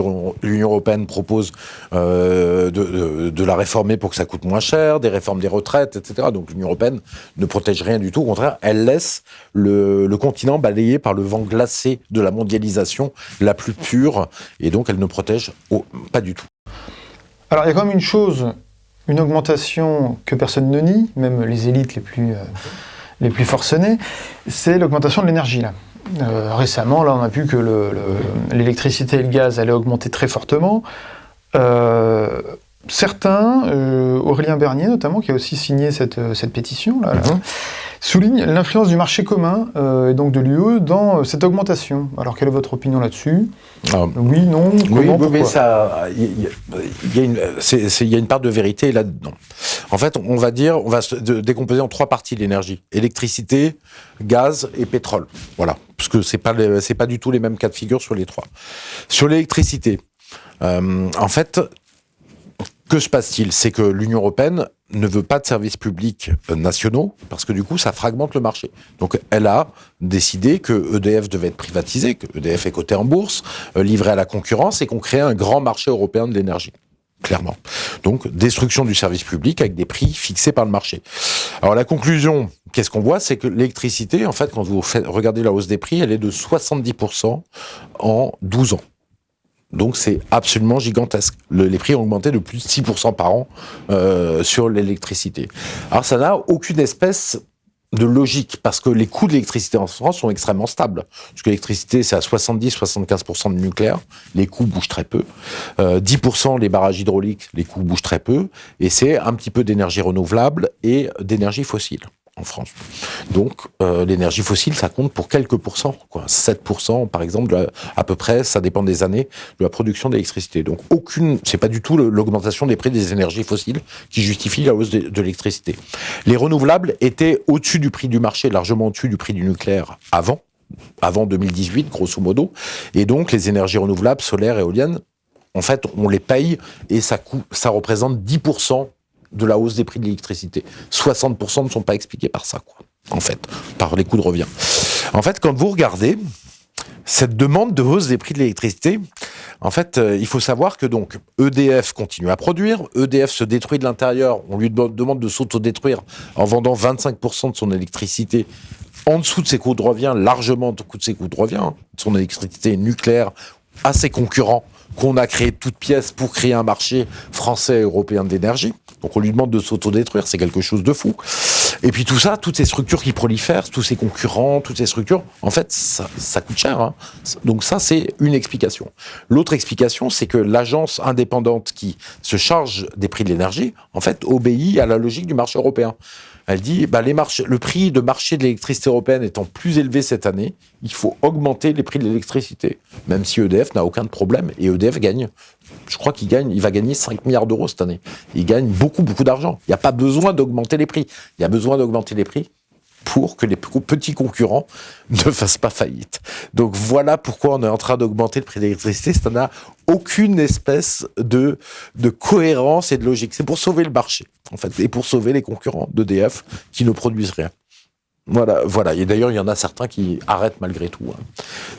l'Union européenne propose de la réformer pour que ça coûte moins cher, des réformes des retraites, etc. Donc l'Union européenne ne protège rien du tout. Au contraire, elle laisse le continent balayé par le vent glacé de la mondialisation la plus pure, et donc elle ne protège pas du tout. Alors, il y a quand même une chose, une augmentation que personne ne nie, même les élites les plus forcenées, c'est l'augmentation de l'énergie, là. Récemment, là, on a vu que l'électricité et le gaz allaient augmenter très fortement. Certains, Aurélien Bernier notamment, qui a aussi signé cette pétition, là, souligne l'influence du marché commun et donc de l'UE dans cette augmentation. Alors, quelle est votre opinion là-dessus ? Oui, non, comment, oui, mais il y a une part de vérité là-dedans. En fait, on va décomposer en 3 parties l'énergie: électricité, gaz et pétrole. Voilà, parce que c'est pas du tout les mêmes cas de figure sur les 3. Sur l'électricité, en fait, que se passe-t-il ? C'est que l'Union européenne ne veut pas de services publics nationaux, parce que du coup, ça fragmente le marché. Donc, elle a décidé que EDF devait être privatisé, que EDF est coté en bourse, livré à la concurrence, et qu'on crée un grand marché européen de l'énergie, clairement. Donc, destruction du service public avec des prix fixés par le marché. Alors, la conclusion, qu'est-ce qu'on voit ? C'est que l'électricité, en fait, quand vous regardez la hausse des prix, elle est de 70% en 12 ans. Donc c'est absolument gigantesque. Les prix ont augmenté de plus de 6% par an sur l'électricité. Alors ça n'a aucune espèce de logique, parce que les coûts de l'électricité en France sont extrêmement stables. Parce que l'électricité, c'est à 70-75% de nucléaire, les coûts bougent très peu. 10% les barrages hydrauliques, les coûts bougent très peu. Et c'est un petit peu d'énergie renouvelable et d'énergie fossile en France. Donc, l'énergie fossile, ça compte pour quelques pourcents, quoi. 7% par exemple, à peu près, ça dépend des années, de la production d'électricité. Donc, c'est pas du tout l'augmentation des prix des énergies fossiles qui justifie la hausse de l'électricité. Les renouvelables étaient au-dessus du prix du marché, largement au-dessus du prix du nucléaire avant 2018, grosso modo. Et donc, les énergies renouvelables, solaires, éoliennes, en fait, on les paye et ça représente 10% de la hausse des prix de l'électricité. 60% ne sont pas expliqués par ça, quoi, en fait, par les coûts de revient. En fait, quand vous regardez cette demande de hausse des prix de l'électricité, en fait, il faut savoir que donc EDF continue à produire, EDF se détruit de l'intérieur, on lui demande de s'autodétruire en vendant 25% de son électricité en dessous de ses coûts de revient, largement en dessous de ses coûts de revient, de son électricité nucléaire à ses concurrents qu'on a créé toutes pièces pour créer un marché français et européen de l'énergie. Donc on lui demande de s'autodétruire, c'est quelque chose de fou. Et puis tout ça, toutes ces structures qui prolifèrent, tous ces concurrents, toutes ces structures, en fait, ça coûte cher, hein. Donc ça, c'est une explication. L'autre explication, c'est que l'agence indépendante qui se charge des prix de l'énergie, en fait, obéit à la logique du marché européen. Elle dit, le prix de marché de l'électricité européenne étant plus élevé cette année, il faut augmenter les prix de l'électricité. Même si EDF n'a aucun problème. Et EDF gagne. Je crois qu'il va gagner 5 milliards d'euros cette année. Il gagne beaucoup, beaucoup d'argent. Il n'y a pas besoin d'augmenter les prix. Il y a besoin d'augmenter les prix pour que les petits concurrents ne fassent pas faillite. Donc voilà pourquoi on est en train d'augmenter le prix de l'électricité. Ça n'a aucune espèce de cohérence et de logique. C'est pour sauver le marché, en fait, et pour sauver les concurrents d'EDF qui ne produisent rien. Voilà. Et d'ailleurs, il y en a certains qui arrêtent malgré tout.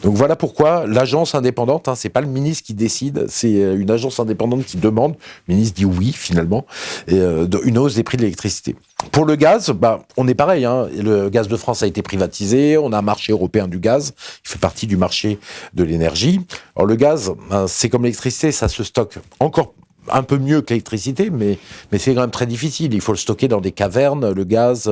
Donc voilà pourquoi l'agence indépendante, c'est pas le ministre qui décide, c'est une agence indépendante qui demande. Le ministre dit oui, finalement, une hausse des prix de l'électricité. Pour le gaz, on est pareil. Le gaz de France a été privatisé. On a un marché européen du gaz. Il fait partie du marché de l'énergie. Alors le gaz, c'est comme l'électricité, ça se stocke encore un peu mieux que l'électricité, mais c'est quand même très difficile. Il faut le stocker dans des cavernes, le gaz,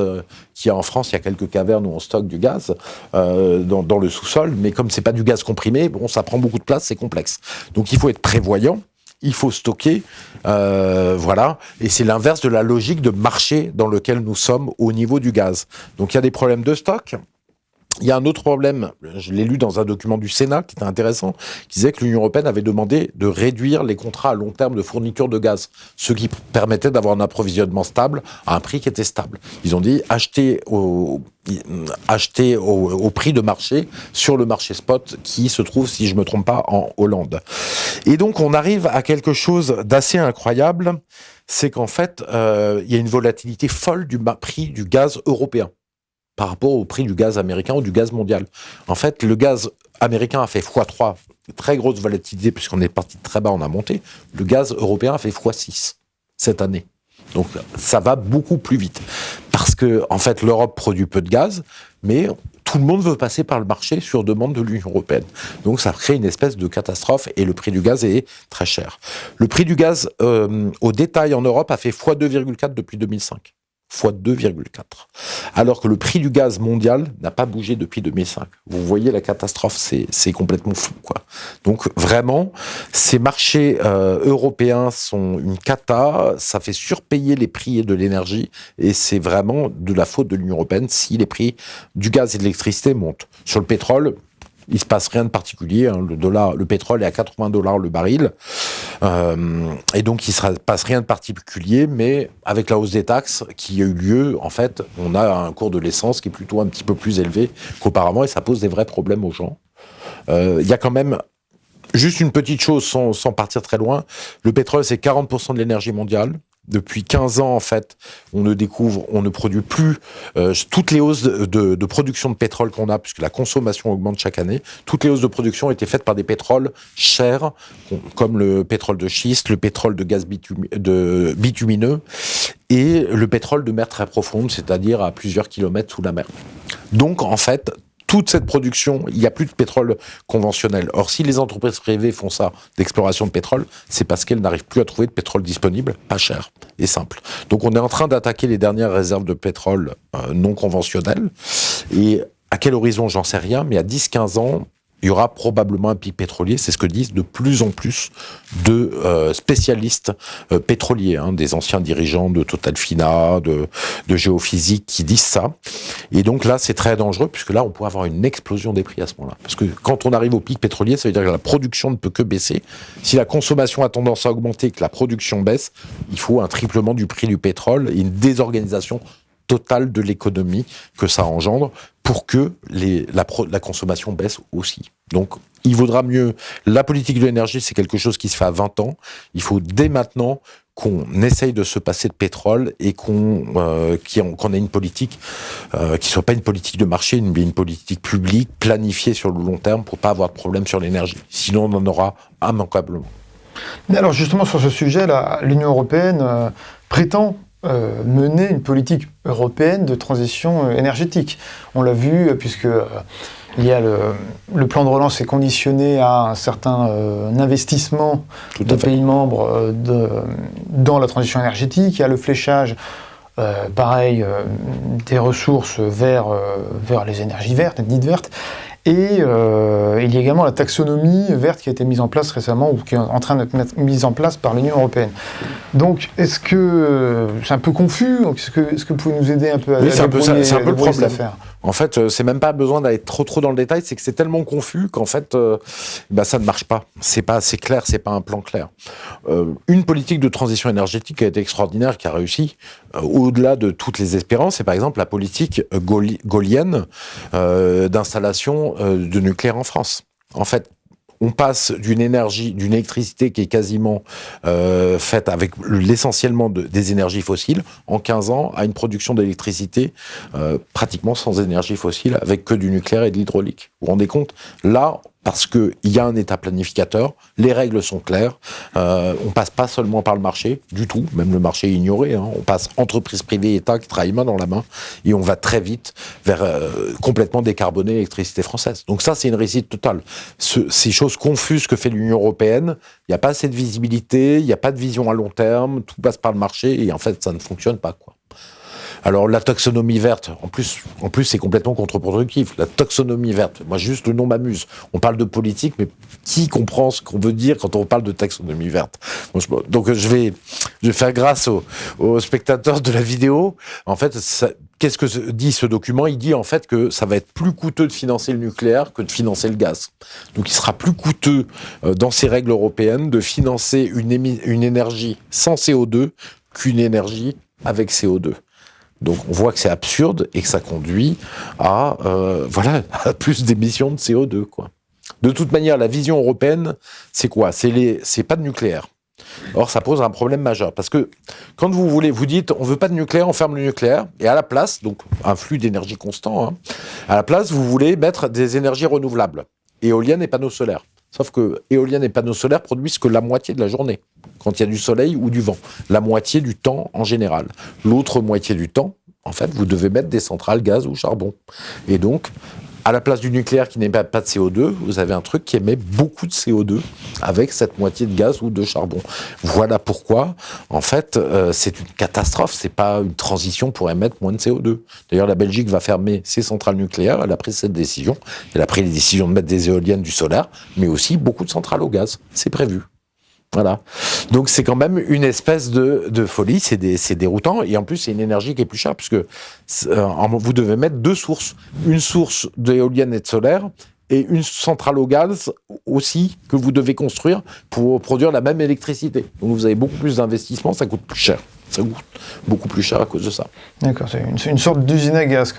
qu'il y a en France, il y a quelques cavernes où on stocke du gaz dans le sous-sol, mais comme c'est pas du gaz comprimé, bon, ça prend beaucoup de place, c'est complexe. Donc il faut être prévoyant, il faut stocker, voilà, et c'est l'inverse de la logique de marché dans lequel nous sommes au niveau du gaz. Donc il y a des problèmes de stock. Il y a un autre problème, je l'ai lu dans un document du Sénat qui était intéressant, qui disait que l'Union européenne avait demandé de réduire les contrats à long terme de fourniture de gaz, ce qui permettait d'avoir un approvisionnement stable à un prix qui était stable. Ils ont dit acheter au prix de marché sur le marché spot qui se trouve, si je ne me trompe pas, en Hollande. Et donc on arrive à quelque chose d'assez incroyable, c'est qu'en fait, il y a une volatilité folle du prix du gaz européen par rapport au prix du gaz américain ou du gaz mondial. En fait, le gaz américain a fait x3, très grosse volatilité, puisqu'on est parti de très bas, on a monté. Le gaz européen a fait x6 cette année. Donc ça va beaucoup plus vite. Parce que, en fait, l'Europe produit peu de gaz, mais tout le monde veut passer par le marché sur demande de l'Union européenne. Donc ça crée une espèce de catastrophe et le prix du gaz est très cher. Le prix du gaz au détail en Europe a fait x2,4 depuis 2005. Fois 2,4. Alors que le prix du gaz mondial n'a pas bougé depuis 2005. Vous voyez la catastrophe, c'est complètement fou, quoi. Donc vraiment, ces marchés européens sont une cata, ça fait surpayer les prix de l'énergie et c'est vraiment de la faute de l'Union européenne si les prix du gaz et de l'électricité montent. Sur le pétrole, il se passe rien de particulier. Hein. Le pétrole est à $80 le baril. Et donc, il ne se passe rien de particulier, mais avec la hausse des taxes qui a eu lieu, en fait, on a un cours de l'essence qui est plutôt un petit peu plus élevé qu'auparavant et ça pose des vrais problèmes aux gens. Il y a quand même juste une petite chose sans partir très loin. Le pétrole, c'est 40% de l'énergie mondiale. Depuis 15 ans, en fait, on ne produit plus toutes les hausses de production de pétrole qu'on a, puisque la consommation augmente chaque année. Toutes les hausses de production ont été faites par des pétroles chers, comme le pétrole de schiste, le pétrole de gaz bitumineux et le pétrole de mer très profonde, c'est-à-dire à plusieurs kilomètres sous la mer. Donc, en fait, toute cette production, il n'y a plus de pétrole conventionnel. Or, si les entreprises privées font ça, d'exploration de pétrole, c'est parce qu'elles n'arrivent plus à trouver de pétrole disponible, pas cher et simple. Donc, on est en train d'attaquer les dernières réserves de pétrole non conventionnelles. Et à quel horizon, j'en sais rien, mais à 10-15 ans, il y aura probablement un pic pétrolier. C'est ce que disent de plus en plus de spécialistes pétroliers, hein, des anciens dirigeants de Total-Fina, de Géophysique qui disent ça. Et donc là, c'est très dangereux puisque là, on pourrait avoir une explosion des prix à ce moment-là. Parce que quand on arrive au pic pétrolier, ça veut dire que la production ne peut que baisser. Si la consommation a tendance à augmenter et que la production baisse, il faut un triplement du prix du pétrole et une désorganisation totale de l'économie que ça engendre pour que la consommation baisse aussi. Donc, il vaudra mieux... La politique de l'énergie, c'est quelque chose qui se fait à 20 ans. Il faut dès maintenant qu'on essaye de se passer de pétrole et qu'on ait une politique qui ne soit pas une politique de marché, mais une politique publique planifiée sur le long terme pour ne pas avoir de problème sur l'énergie. Sinon, on en aura immanquablement. Mais alors, justement, sur ce sujet, l'Union européenne prétend mener une politique européenne de transition énergétique. On l'a vu puisque il y a le plan de relance est conditionné à un certain investissement de pays membres dans la transition énergétique. Il y a le fléchage pareil des ressources vers les énergies vertes, dites vertes. Et il y a également la taxonomie verte qui a été mise en place récemment ou qui est en train d'être mise en place par l'Union européenne. Donc, est-ce que c'est un peu confus? Est-ce que vous pouvez nous aider un peu à c'est un peu le problème. Affaire. En fait, c'est même pas besoin d'aller trop dans le détail, c'est que c'est tellement confus qu'en fait, ça ne marche pas. C'est pas assez clair, c'est pas un plan clair. Une politique de transition énergétique qui a été extraordinaire, qui a réussi, au-delà de toutes les espérances, c'est par exemple la politique gaullienne d'installation de nucléaire en France. En fait, on passe d'une électricité qui est quasiment faite avec essentiellement des énergies fossiles en 15 ans à une production d'électricité pratiquement sans énergie fossile avec que du nucléaire et de l'hydraulique. Vous vous rendez compte? Là, parce qu'il y a un État planificateur, les règles sont claires, on passe pas seulement par le marché, du tout, même le marché est ignoré, hein, on passe entreprise privée, État qui travaillent main dans la main, et on va très vite vers complètement décarboner l'électricité française. Donc ça, c'est une réussite totale. Ces choses confuses que fait l'Union européenne, il n'y a pas assez de visibilité, il n'y a pas de vision à long terme, tout passe par le marché, et en fait, ça ne fonctionne pas, quoi. Alors la taxonomie verte, en plus c'est complètement contre-productif. La taxonomie verte, moi juste le nom m'amuse. On parle de politique, mais qui comprend ce qu'on veut dire quand on parle de taxonomie verte? Donc je vais faire grâce aux spectateurs de la vidéo. En fait, qu'est-ce que dit ce document? Il dit en fait que ça va être plus coûteux de financer le nucléaire que de financer le gaz. Donc il sera plus coûteux dans ces règles européennes de financer une énergie sans CO2 qu'une énergie avec CO2. Donc on voit que c'est absurde et que ça conduit à plus d'émissions de CO2, quoi. De toute manière, la vision européenne, c'est quoi? C'est pas de nucléaire. Or, ça pose un problème majeur parce que quand vous dites on veut pas de nucléaire, on ferme le nucléaire, et à la place, donc un flux d'énergie constant, hein, à la place vous voulez mettre des énergies renouvelables, éoliennes et panneaux solaires. Sauf que éoliennes et panneaux solaires produisent que la moitié de la journée, quand il y a du soleil ou du vent. La moitié du temps en général. L'autre moitié du temps, en fait, vous devez mettre des centrales gaz ou charbon. Et donc, à la place du nucléaire qui n'émet pas de CO2, vous avez un truc qui émet beaucoup de CO2 avec cette moitié de gaz ou de charbon. Voilà pourquoi, en fait, c'est une catastrophe. C'est pas une transition pour émettre moins de CO2. D'ailleurs, la Belgique va fermer ses centrales nucléaires. Elle a pris cette décision. Elle a pris les décisions de mettre des éoliennes, du solaire, mais aussi beaucoup de centrales au gaz. C'est prévu. Voilà. Donc c'est quand même une espèce de folie, c'est déroutant, et en plus c'est une énergie qui est plus chère, puisque vous devez mettre deux sources, une source d'éoliennes et de solaire, et une centrale au gaz aussi que vous devez construire pour produire la même électricité. Donc vous avez beaucoup plus d'investissement, ça coûte plus cher. Ça coûte beaucoup plus cher à cause de ça. D'accord, c'est une sorte d'usine à gaz.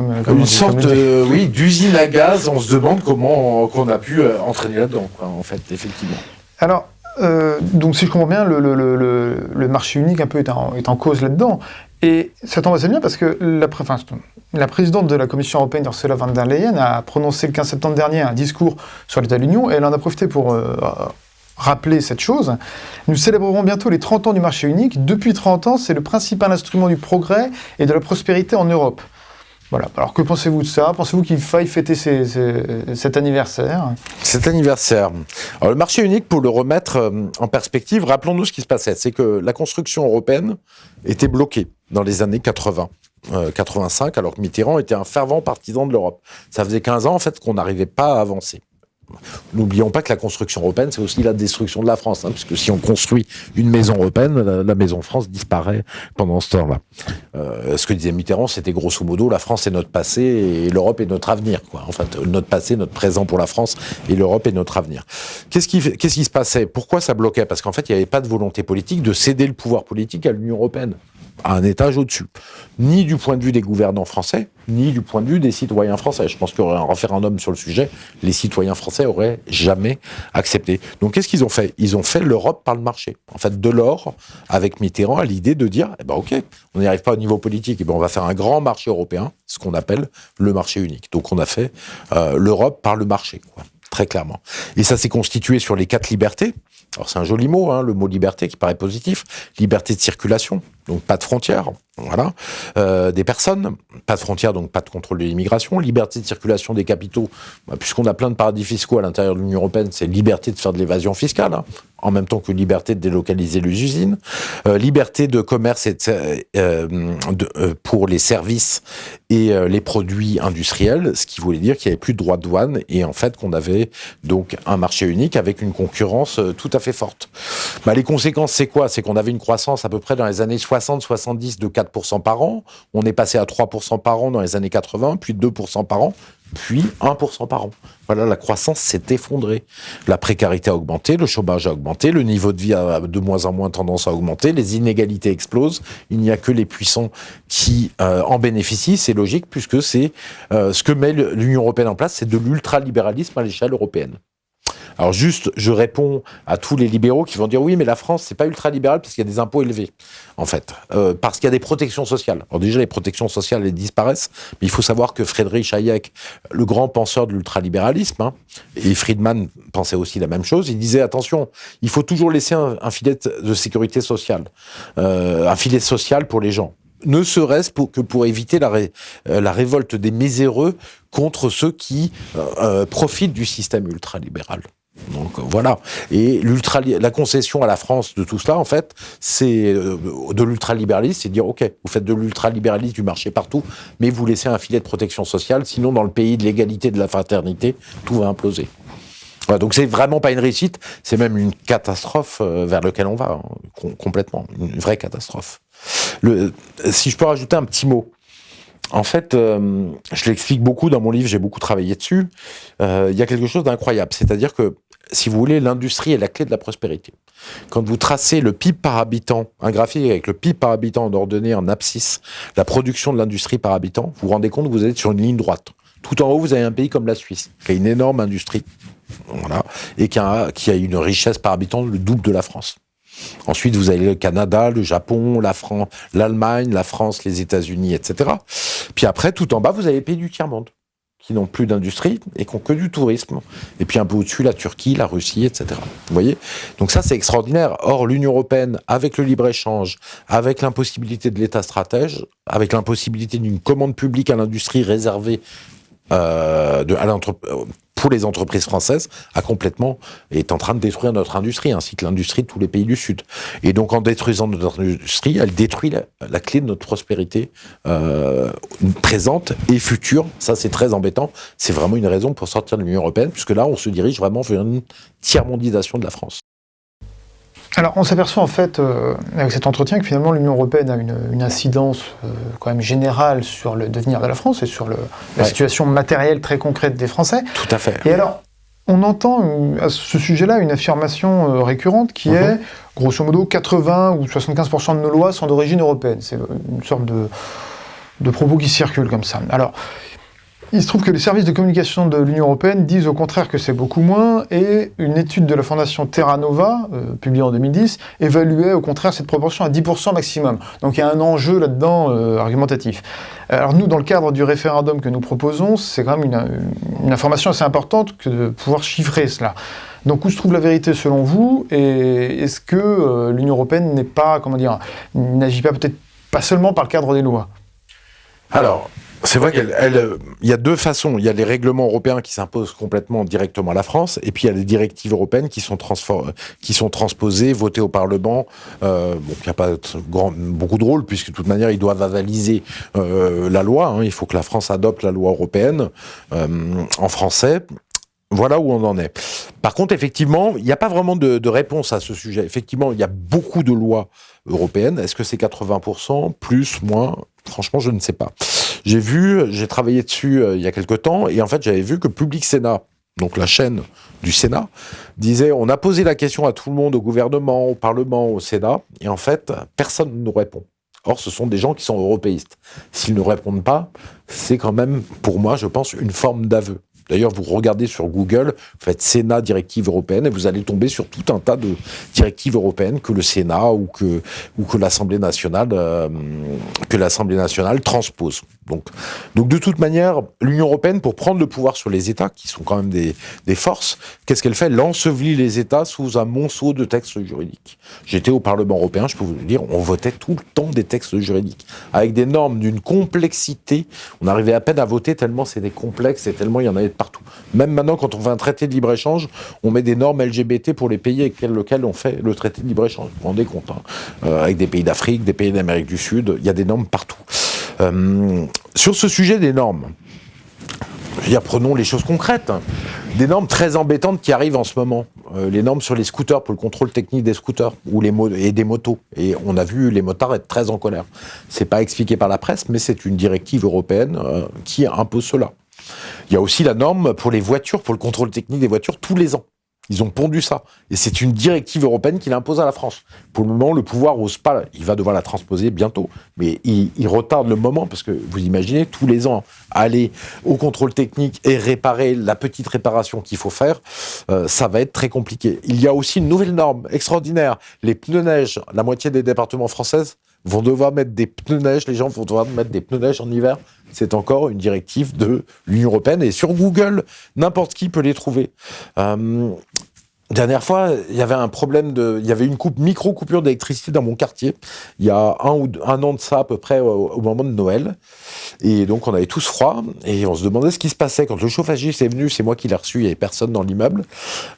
Oui, d'usine à gaz, on se demande comment on a pu entraîner là-dedans, quoi, en fait, effectivement. Alors, donc si je comprends bien, le marché unique un peu est en cause là-dedans. Et ça tombe assez bien parce que la présidente de la Commission européenne, Ursula von der Leyen, a prononcé le 15 septembre dernier un discours sur l'état de l'Union, et elle en a profité pour rappeler cette chose. Nous célébrerons bientôt les 30 ans du marché unique. Depuis 30 ans, c'est le principal instrument du progrès et de la prospérité en Europe. Voilà. Alors, que pensez-vous de ça? Pensez-vous qu'il faille fêter cet anniversaire? Cet anniversaire. Alors, le marché unique, pour le remettre en perspective, rappelons-nous ce qui se passait. C'est que la construction européenne était bloquée dans les années 80. 85, alors que Mitterrand était un fervent partisan de l'Europe. Ça faisait 15 ans, en fait, qu'on n'arrivait pas à avancer. N'oublions pas que la construction européenne, c'est aussi la destruction de la France, hein, parce que si on construit une maison européenne, la maison France disparaît pendant ce temps-là. Ce que disait Mitterrand, c'était grosso modo, la France est notre passé et l'Europe est notre avenir, quoi. En fait, notre passé, notre présent pour la France, et l'Europe est notre avenir. Qu'est-ce qui se passait? Pourquoi ça bloquait? Parce qu'en fait, il n'y avait pas de volonté politique de céder le pouvoir politique à l'Union européenne, à un étage au-dessus. Ni du point de vue des gouvernants français, ni du point de vue des citoyens français. Je pense qu'il y aurait un référendum sur le sujet, les citoyens français auraient jamais accepté. Donc qu'est-ce qu'ils ont fait? Ils ont fait l'Europe par le marché. En fait, Delors, avec Mitterrand, a l'idée de dire, ok, on n'y arrive pas au niveau politique, on va faire un grand marché européen, ce qu'on appelle le marché unique. Donc on a fait l'Europe par le marché, quoi, très clairement. Et ça s'est constitué sur les 4 libertés. Alors c'est un joli mot, hein, le mot liberté qui paraît positif. Liberté de circulation, donc pas de frontières, voilà, des personnes, pas de frontières, donc pas de contrôle de l'immigration. Liberté de circulation des capitaux, puisqu'on a plein de paradis fiscaux à l'intérieur de l'Union européenne, c'est liberté de faire de l'évasion fiscale, hein, en même temps que liberté de délocaliser les usines. Liberté de commerce pour les services et les produits industriels, ce qui voulait dire qu'il n'y avait plus de droits de douane et en fait qu'on avait donc un marché unique avec une concurrence tout à fait forte. Les conséquences, c'est quoi? C'est qu'on avait une croissance à peu près dans les années 60-70 de 4% par an. On est passé à 3% par an dans les années 80, puis 2% par an, puis 1% par an. Voilà, la croissance s'est effondrée. La précarité a augmenté, le chômage a augmenté, le niveau de vie a de moins en moins tendance à augmenter, les inégalités explosent. Il n'y a que les puissants qui en bénéficient. C'est logique puisque c'est ce que met l'Union européenne en place, c'est de l'ultralibéralisme à l'échelle européenne. Alors juste, je réponds à tous les libéraux qui vont dire oui, mais la France, c'est pas ultralibéral parce qu'il y a des impôts élevés, en fait. Parce qu'il y a des protections sociales. Alors déjà, les protections sociales, elles disparaissent, mais il faut savoir que Friedrich Hayek, le grand penseur de l'ultralibéralisme, et Friedman pensait aussi la même chose, il disait, attention, il faut toujours laisser un filet de sécurité sociale, un filet social pour les gens. Ne serait-ce que pour éviter la révolte des miséreux contre ceux qui profitent du système ultralibéral. Donc voilà. Et la concession à la France de tout cela, en fait, c'est de l'ultralibéralisme, c'est de dire, ok, vous faites de l'ultralibéralisme du marché partout, mais vous laissez un filet de protection sociale, sinon dans le pays de l'égalité et de la fraternité, tout va imploser. Voilà, donc c'est vraiment pas une réussite, c'est même une catastrophe vers laquelle on va, complètement, une vraie catastrophe. Si je peux rajouter un petit mot, en fait, je l'explique beaucoup dans mon livre, j'ai beaucoup travaillé dessus, il y a quelque chose d'incroyable, c'est-à-dire que, si vous voulez, l'industrie est la clé de la prospérité. Quand vous tracez le PIB par habitant, un graphique avec le PIB par habitant en ordonnée en abscisse, la production de l'industrie par habitant, vous vous rendez compte que vous êtes sur une ligne droite. Tout en haut, vous avez un pays comme la Suisse, qui a une énorme industrie, voilà, et qui a une richesse par habitant le double de la France. Ensuite, vous avez le Canada, le Japon, l'Allemagne, la France, les États-Unis, etc. Puis après, tout en bas, vous avez les pays du tiers-monde, qui n'ont plus d'industrie et qui n'ont que du tourisme. Et puis un peu au-dessus, la Turquie, la Russie, etc. Vous voyez ? Donc ça, c'est extraordinaire. Or, l'Union européenne, avec le libre-échange, avec l'impossibilité de l'État stratège, avec l'impossibilité d'une commande publique à l'industrie réservée pour les entreprises françaises, est en train de détruire notre industrie, ainsi que l'industrie de tous les pays du Sud. Et donc, en détruisant notre industrie, elle détruit la clé de notre prospérité présente et future. Ça, c'est très embêtant. C'est vraiment une raison pour sortir de l'Union européenne, puisque là, on se dirige vraiment vers une tiers-mondisation de la France. Alors, on s'aperçoit en fait, avec cet entretien, que finalement l'Union européenne a une incidence quand même générale sur le devenir de la France et sur la situation matérielle très concrète des Français. Tout à fait. Et alors, on entend à ce sujet-là une affirmation récurrente qui est, grosso modo, 80 ou 75% de nos lois sont d'origine européenne. C'est une sorte de propos qui circulent comme ça. Alors, il se trouve que les services de communication de l'Union européenne disent au contraire que c'est beaucoup moins, et une étude de la fondation Terra Nova, publiée en 2010, évaluait au contraire cette proportion à 10% maximum. Donc il y a un enjeu là-dedans argumentatif. Alors nous, dans le cadre du référendum que nous proposons, c'est quand même une information assez importante que de pouvoir chiffrer cela. Donc où se trouve la vérité selon vous, et est-ce que l'Union européenne n'agit pas peut-être pas seulement par le cadre des lois ? Alors, c'est vrai qu'il y a deux façons. Il y a les règlements européens qui s'imposent complètement directement à la France, et puis il y a les directives européennes qui sont transposées, votées au Parlement. Qui n'a pas beaucoup de rôle, puisque de toute manière, ils doivent avaliser la loi. Il faut que la France adopte la loi européenne en français. Voilà où on en est. Par contre, effectivement, il n'y a pas vraiment de réponse à ce sujet. Effectivement, il y a beaucoup de lois européennes. Est-ce que c'est 80%, plus, moins ? Franchement, je ne sais pas. J'ai travaillé dessus il y a quelque temps, et en fait, j'avais vu que Public Sénat, donc la chaîne du Sénat, disait, on a posé la question à tout le monde, au gouvernement, au Parlement, au Sénat, et en fait, personne ne nous répond. Or, ce sont des gens qui sont européistes. S'ils ne répondent pas, c'est quand même, pour moi, je pense, une forme d'aveu. D'ailleurs, vous regardez sur Google, vous faites Sénat directive européenne, et vous allez tomber sur tout un tas de directives européennes que le Sénat ou que l'Assemblée nationale transpose. Donc de toute manière, l'Union européenne, pour prendre le pouvoir sur les États, qui sont quand même des forces, qu'est-ce qu'elle fait ? Elle ensevelit les États sous un monceau de textes juridiques. J'étais au Parlement européen, je peux vous le dire, on votait tout le temps des textes juridiques, avec des normes d'une complexité. On arrivait à peine à voter tellement c'était complexe et tellement il y en avait de partout. Même maintenant, quand on fait un traité de libre-échange, on met des normes LGBT pour les pays avec lesquels on fait le traité de libre-échange. Vous vous rendez compte, avec des pays d'Afrique, des pays d'Amérique du Sud, il y a des normes partout. Sur ce sujet des normes, prenons les choses concrètes. Des normes très embêtantes qui arrivent en ce moment. Les normes sur les scooters, pour le contrôle technique des scooters et des motos. Et on a vu les motards être très en colère. C'est pas expliqué par la presse, mais c'est une directive européenne qui impose cela. Il y a aussi la norme pour les voitures, pour le contrôle technique des voitures tous les ans. Ils ont pondu ça. Et c'est une directive européenne qui l'impose à la France. Pour le moment, le pouvoir n'ose pas. Il va devoir la transposer bientôt. Mais il retarde le moment parce que vous imaginez, tous les ans, aller au contrôle technique et réparer la petite réparation qu'il faut faire, ça va être très compliqué. Il y a aussi une nouvelle norme extraordinaire. Les pneus neige, la moitié des départements français vont devoir mettre des pneus neige. Les gens vont devoir mettre des pneus neige en hiver. C'est encore une directive de l'Union européenne. Et sur Google, n'importe qui peut les trouver. Dernière fois, il y avait un problème il y avait une micro-coupure d'électricité dans mon quartier. Il y a un an de ça, à peu près, au moment de Noël. Et donc, on avait tous froid. Et on se demandait ce qui se passait. Quand le chauffagiste est venu, c'est moi qui l'ai reçu. Il n'y avait personne dans l'immeuble.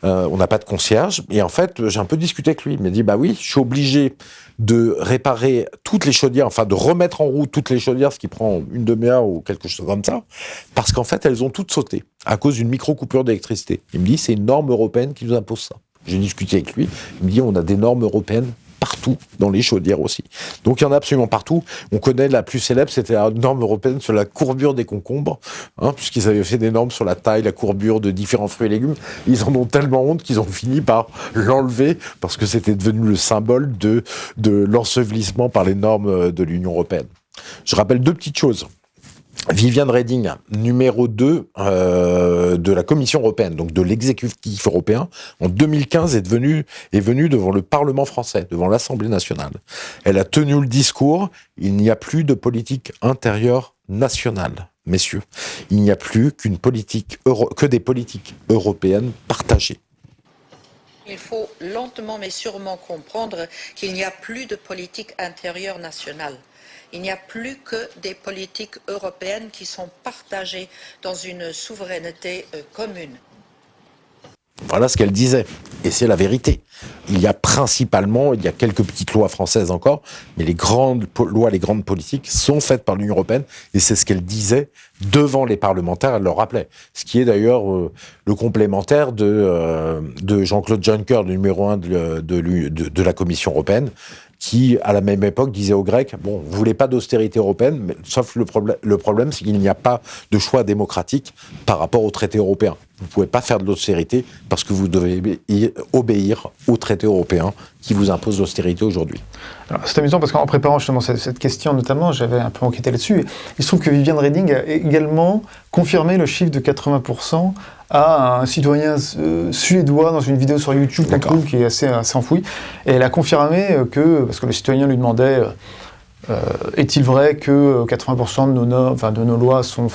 On n'a pas de concierge. Et en fait, j'ai un peu discuté avec lui. Il m'a dit, bah oui, je suis obligé de réparer toutes les chaudières, enfin de remettre en route toutes les chaudières, ce qui prend une demi-heure ou quelque chose comme ça, parce qu'en fait, elles ont toutes sauté à cause d'une micro-coupure d'électricité. Il me dit, c'est une norme européenne qui nous impose ça. J'ai discuté avec lui, il me dit, on a des normes européennes partout, dans les chaudières aussi. Donc il y en a absolument partout. On connaît la plus célèbre, c'était la norme européenne sur la courbure des concombres, puisqu'ils avaient fait des normes sur la taille, la courbure de différents fruits et légumes. Ils en ont tellement honte qu'ils ont fini par l'enlever, parce que c'était devenu le symbole de l'ensevelissement par les normes de l'Union européenne. Je rappelle 2 petites choses. Viviane Reding, numéro 2 de la Commission européenne, donc de l'exécutif européen, en 2015 est venue devant le Parlement français, devant l'Assemblée nationale. Elle a tenu le discours, il n'y a plus de politique intérieure nationale, messieurs. Il n'y a plus que des politiques européennes partagées. Il faut lentement mais sûrement comprendre qu'il n'y a plus de politique intérieure nationale. Il n'y a plus que des politiques européennes qui sont partagées dans une souveraineté commune. Voilà ce qu'elle disait. Et c'est la vérité. Il y a quelques petites lois françaises encore, mais les grandes lois, les grandes politiques sont faites par l'Union européenne, et c'est ce qu'elle disait devant les parlementaires, elle leur rappelait. Ce qui est d'ailleurs le complémentaire de Jean-Claude Juncker, le numéro 1 de la Commission européenne, qui, à la même époque, disait aux Grecs, bon, vous voulez pas d'austérité européenne, mais, sauf le problème, c'est qu'il n'y a pas de choix démocratique par rapport au traité européen. Vous pouvez pas faire de l'austérité parce que vous devez obéir au traité européen qui vous impose l'austérité aujourd'hui. Alors, c'est amusant parce qu'en préparant justement cette question notamment, j'avais un peu enquêté là-dessus. Il se trouve que Viviane Reding a également confirmé le chiffre de 80% à un citoyen suédois dans une vidéo sur YouTube qui est assez enfoui. Et elle a confirmé que, parce que le citoyen lui demandait est-il vrai que 80% de nos lois sont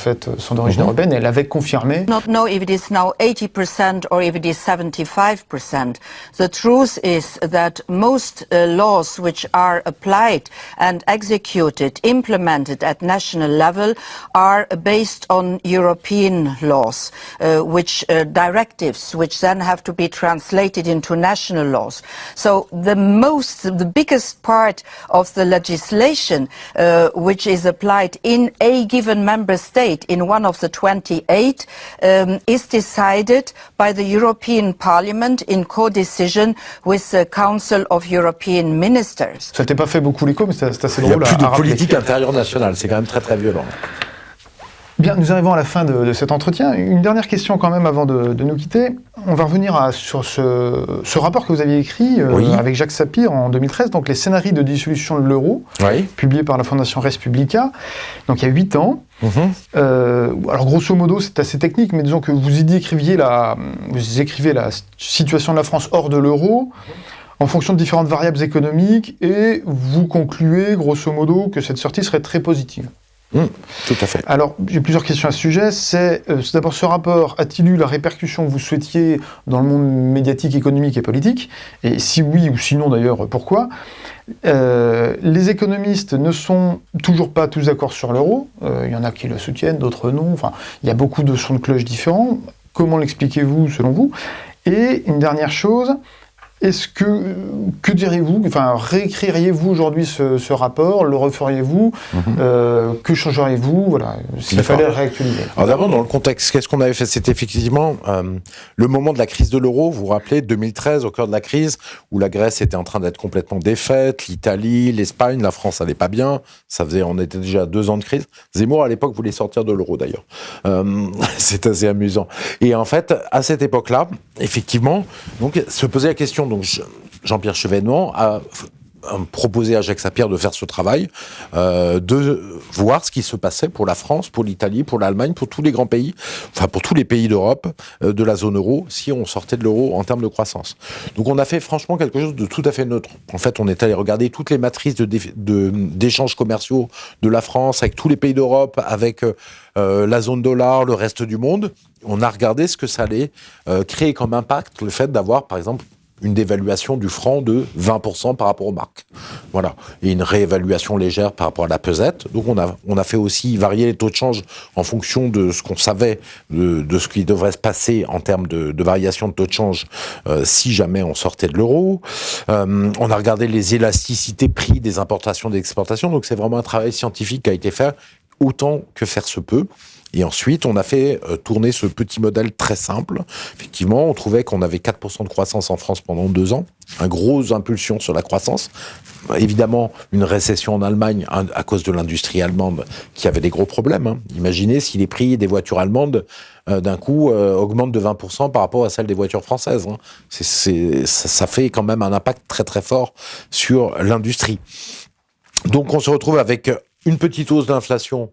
d'origine européenne? Elle avait confirmé. Not know if it is now 80% or if it is 75%. The truth is that most laws which are applied and executed, implemented at national level, are based on European laws, directives, which then have to be translated into national laws. So the biggest part of the legislation which is applied in a given member state, in one of the 28, is decided by the European Parliament in co-decision with the Council of European Ministers. Ça n'était pas fait beaucoup l'écho, mais c'est assez drôle. Il n'y a plus de politique intérieure nationale, c'est quand même très très violent. Bien, nous arrivons à la fin de cet entretien. Une dernière question quand même avant de nous quitter. On va revenir sur ce rapport que vous aviez écrit avec Jacques Sapir en 2013, donc les scénarios de dissolution de l'euro, publié par la Fondation Res Publica, donc il y a 8 ans. Alors grosso modo, c'est assez technique, mais disons que vous écrivez la situation de la France hors de l'euro, en fonction de différentes variables économiques, et vous concluez grosso modo que cette sortie serait très positive. Tout à fait. Alors, j'ai plusieurs questions à ce sujet. C'est d'abord, ce rapport a-t-il eu la répercussion que vous souhaitiez dans le monde médiatique, économique et politique? Et si oui, ou sinon d'ailleurs, pourquoi? Les économistes ne sont toujours pas tous d'accord sur l'euro. Il y en a qui le soutiennent, d'autres non. Enfin, il y a beaucoup de sons de cloche différents. Comment l'expliquez-vous, selon vous? Et une dernière chose, Que diriez-vous, réécririez-vous aujourd'hui ce rapport, le referiez-vous, que changeriez-vous, s'il fallait réactualiser? Alors d'abord, dans le contexte, qu'est-ce qu'on avait fait? C'était effectivement le moment de la crise de l'euro, vous vous rappelez, 2013, au cœur de la crise, où la Grèce était en train d'être complètement défaite, l'Italie, l'Espagne, la France allait pas bien, on était déjà à 2 ans de crise. Zemmour, à l'époque, voulait sortir de l'euro, d'ailleurs. C'est assez amusant. Et en fait, à cette époque-là, effectivement, donc, se posait la question. Donc Jean-Pierre Chevènement a proposé à Jacques Sapir de faire ce travail, de voir ce qui se passait pour la France, pour l'Italie, pour l'Allemagne, pour tous les grands pays, pour tous les pays d'Europe, de la zone euro, si on sortait de l'euro en termes de croissance. Donc on a fait franchement quelque chose de tout à fait neutre. En fait, on est allé regarder toutes les matrices d'échanges commerciaux de la France avec tous les pays d'Europe, avec la zone dollar, le reste du monde. On a regardé ce que ça allait créer comme impact, le fait d'avoir, par exemple, une dévaluation du franc de 20% par rapport aux marques. Voilà. Et une réévaluation légère par rapport à la pesette. Donc on a fait aussi varier les taux de change en fonction de ce qu'on savait, de ce qui devrait se passer en termes de variation de taux de change si jamais on sortait de l'euro. On a regardé les élasticités prix des importations et des exportations. Donc c'est vraiment un travail scientifique qui a été fait autant que faire se peut. Et ensuite, on a fait tourner ce petit modèle très simple. Effectivement, on trouvait qu'on avait 4% de croissance en France pendant 2 ans. Une grosse impulsion sur la croissance. Évidemment, une récession en Allemagne à cause de l'industrie allemande qui avait des gros problèmes. Imaginez si les prix des voitures allemandes, d'un coup, augmentent de 20% par rapport à celles des voitures françaises. Ça fait quand même un impact très très fort sur l'industrie. Donc, on se retrouve avec une petite hausse d'inflation,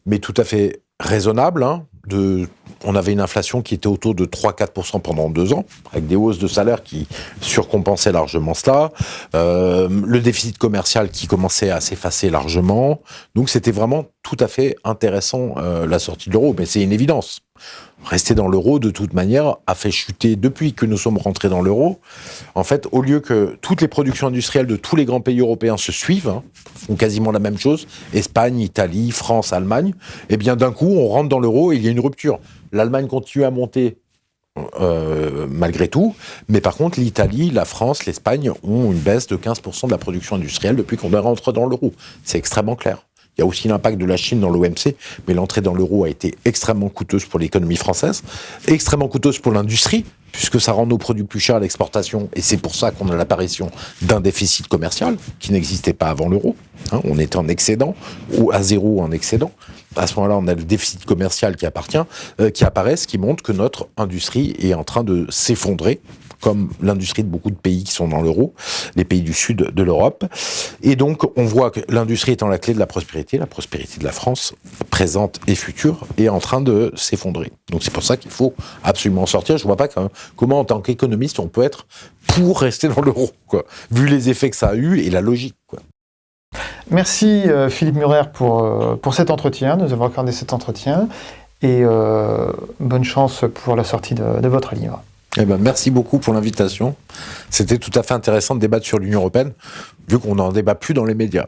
mais tout à fait raisonnable. On avait une inflation qui était autour de 3-4% pendant 2 ans, avec des hausses de salaire qui surcompensaient largement cela. Le déficit commercial qui commençait à s'effacer largement. Donc c'était vraiment tout à fait intéressant la sortie de l'euro, mais c'est une évidence. Rester dans l'euro, de toute manière, a fait chuter, depuis que nous sommes rentrés dans l'euro, en fait, au lieu que toutes les productions industrielles de tous les grands pays européens se suivent, font quasiment la même chose, Espagne, Italie, France, Allemagne, eh bien d'un coup, on rentre dans l'euro et il y a une rupture. L'Allemagne continue à monter malgré tout, mais par contre, l'Italie, la France, l'Espagne ont une baisse de 15% de la production industrielle depuis qu'on est rentré dans l'euro. C'est extrêmement clair. Il y a aussi l'impact de la Chine dans l'OMC, mais l'entrée dans l'euro a été extrêmement coûteuse pour l'économie française, extrêmement coûteuse pour l'industrie, puisque ça rend nos produits plus chers à l'exportation, et c'est pour ça qu'on a l'apparition d'un déficit commercial qui n'existait pas avant l'euro. On était en excédent, ou à zéro en excédent. À ce moment-là, on a le déficit commercial qui apparaît, ce qui montre que notre industrie est en train de s'effondrer, comme l'industrie de beaucoup de pays qui sont dans l'euro, les pays du sud de l'Europe. Et donc, on voit que l'industrie étant la clé de la prospérité de la France, présente et future, est en train de s'effondrer. Donc c'est pour ça qu'il faut absolument sortir. Je ne vois pas comment, en tant qu'économiste, on peut être pour rester dans l'euro, vu les effets que ça a eu et la logique, Merci Philippe Murer pour cet entretien, nous avons accordé cet entretien, et bonne chance pour la sortie de votre livre. Merci beaucoup pour l'invitation. C'était tout à fait intéressant de débattre sur l'Union européenne, vu qu'on n'en débat plus dans les médias.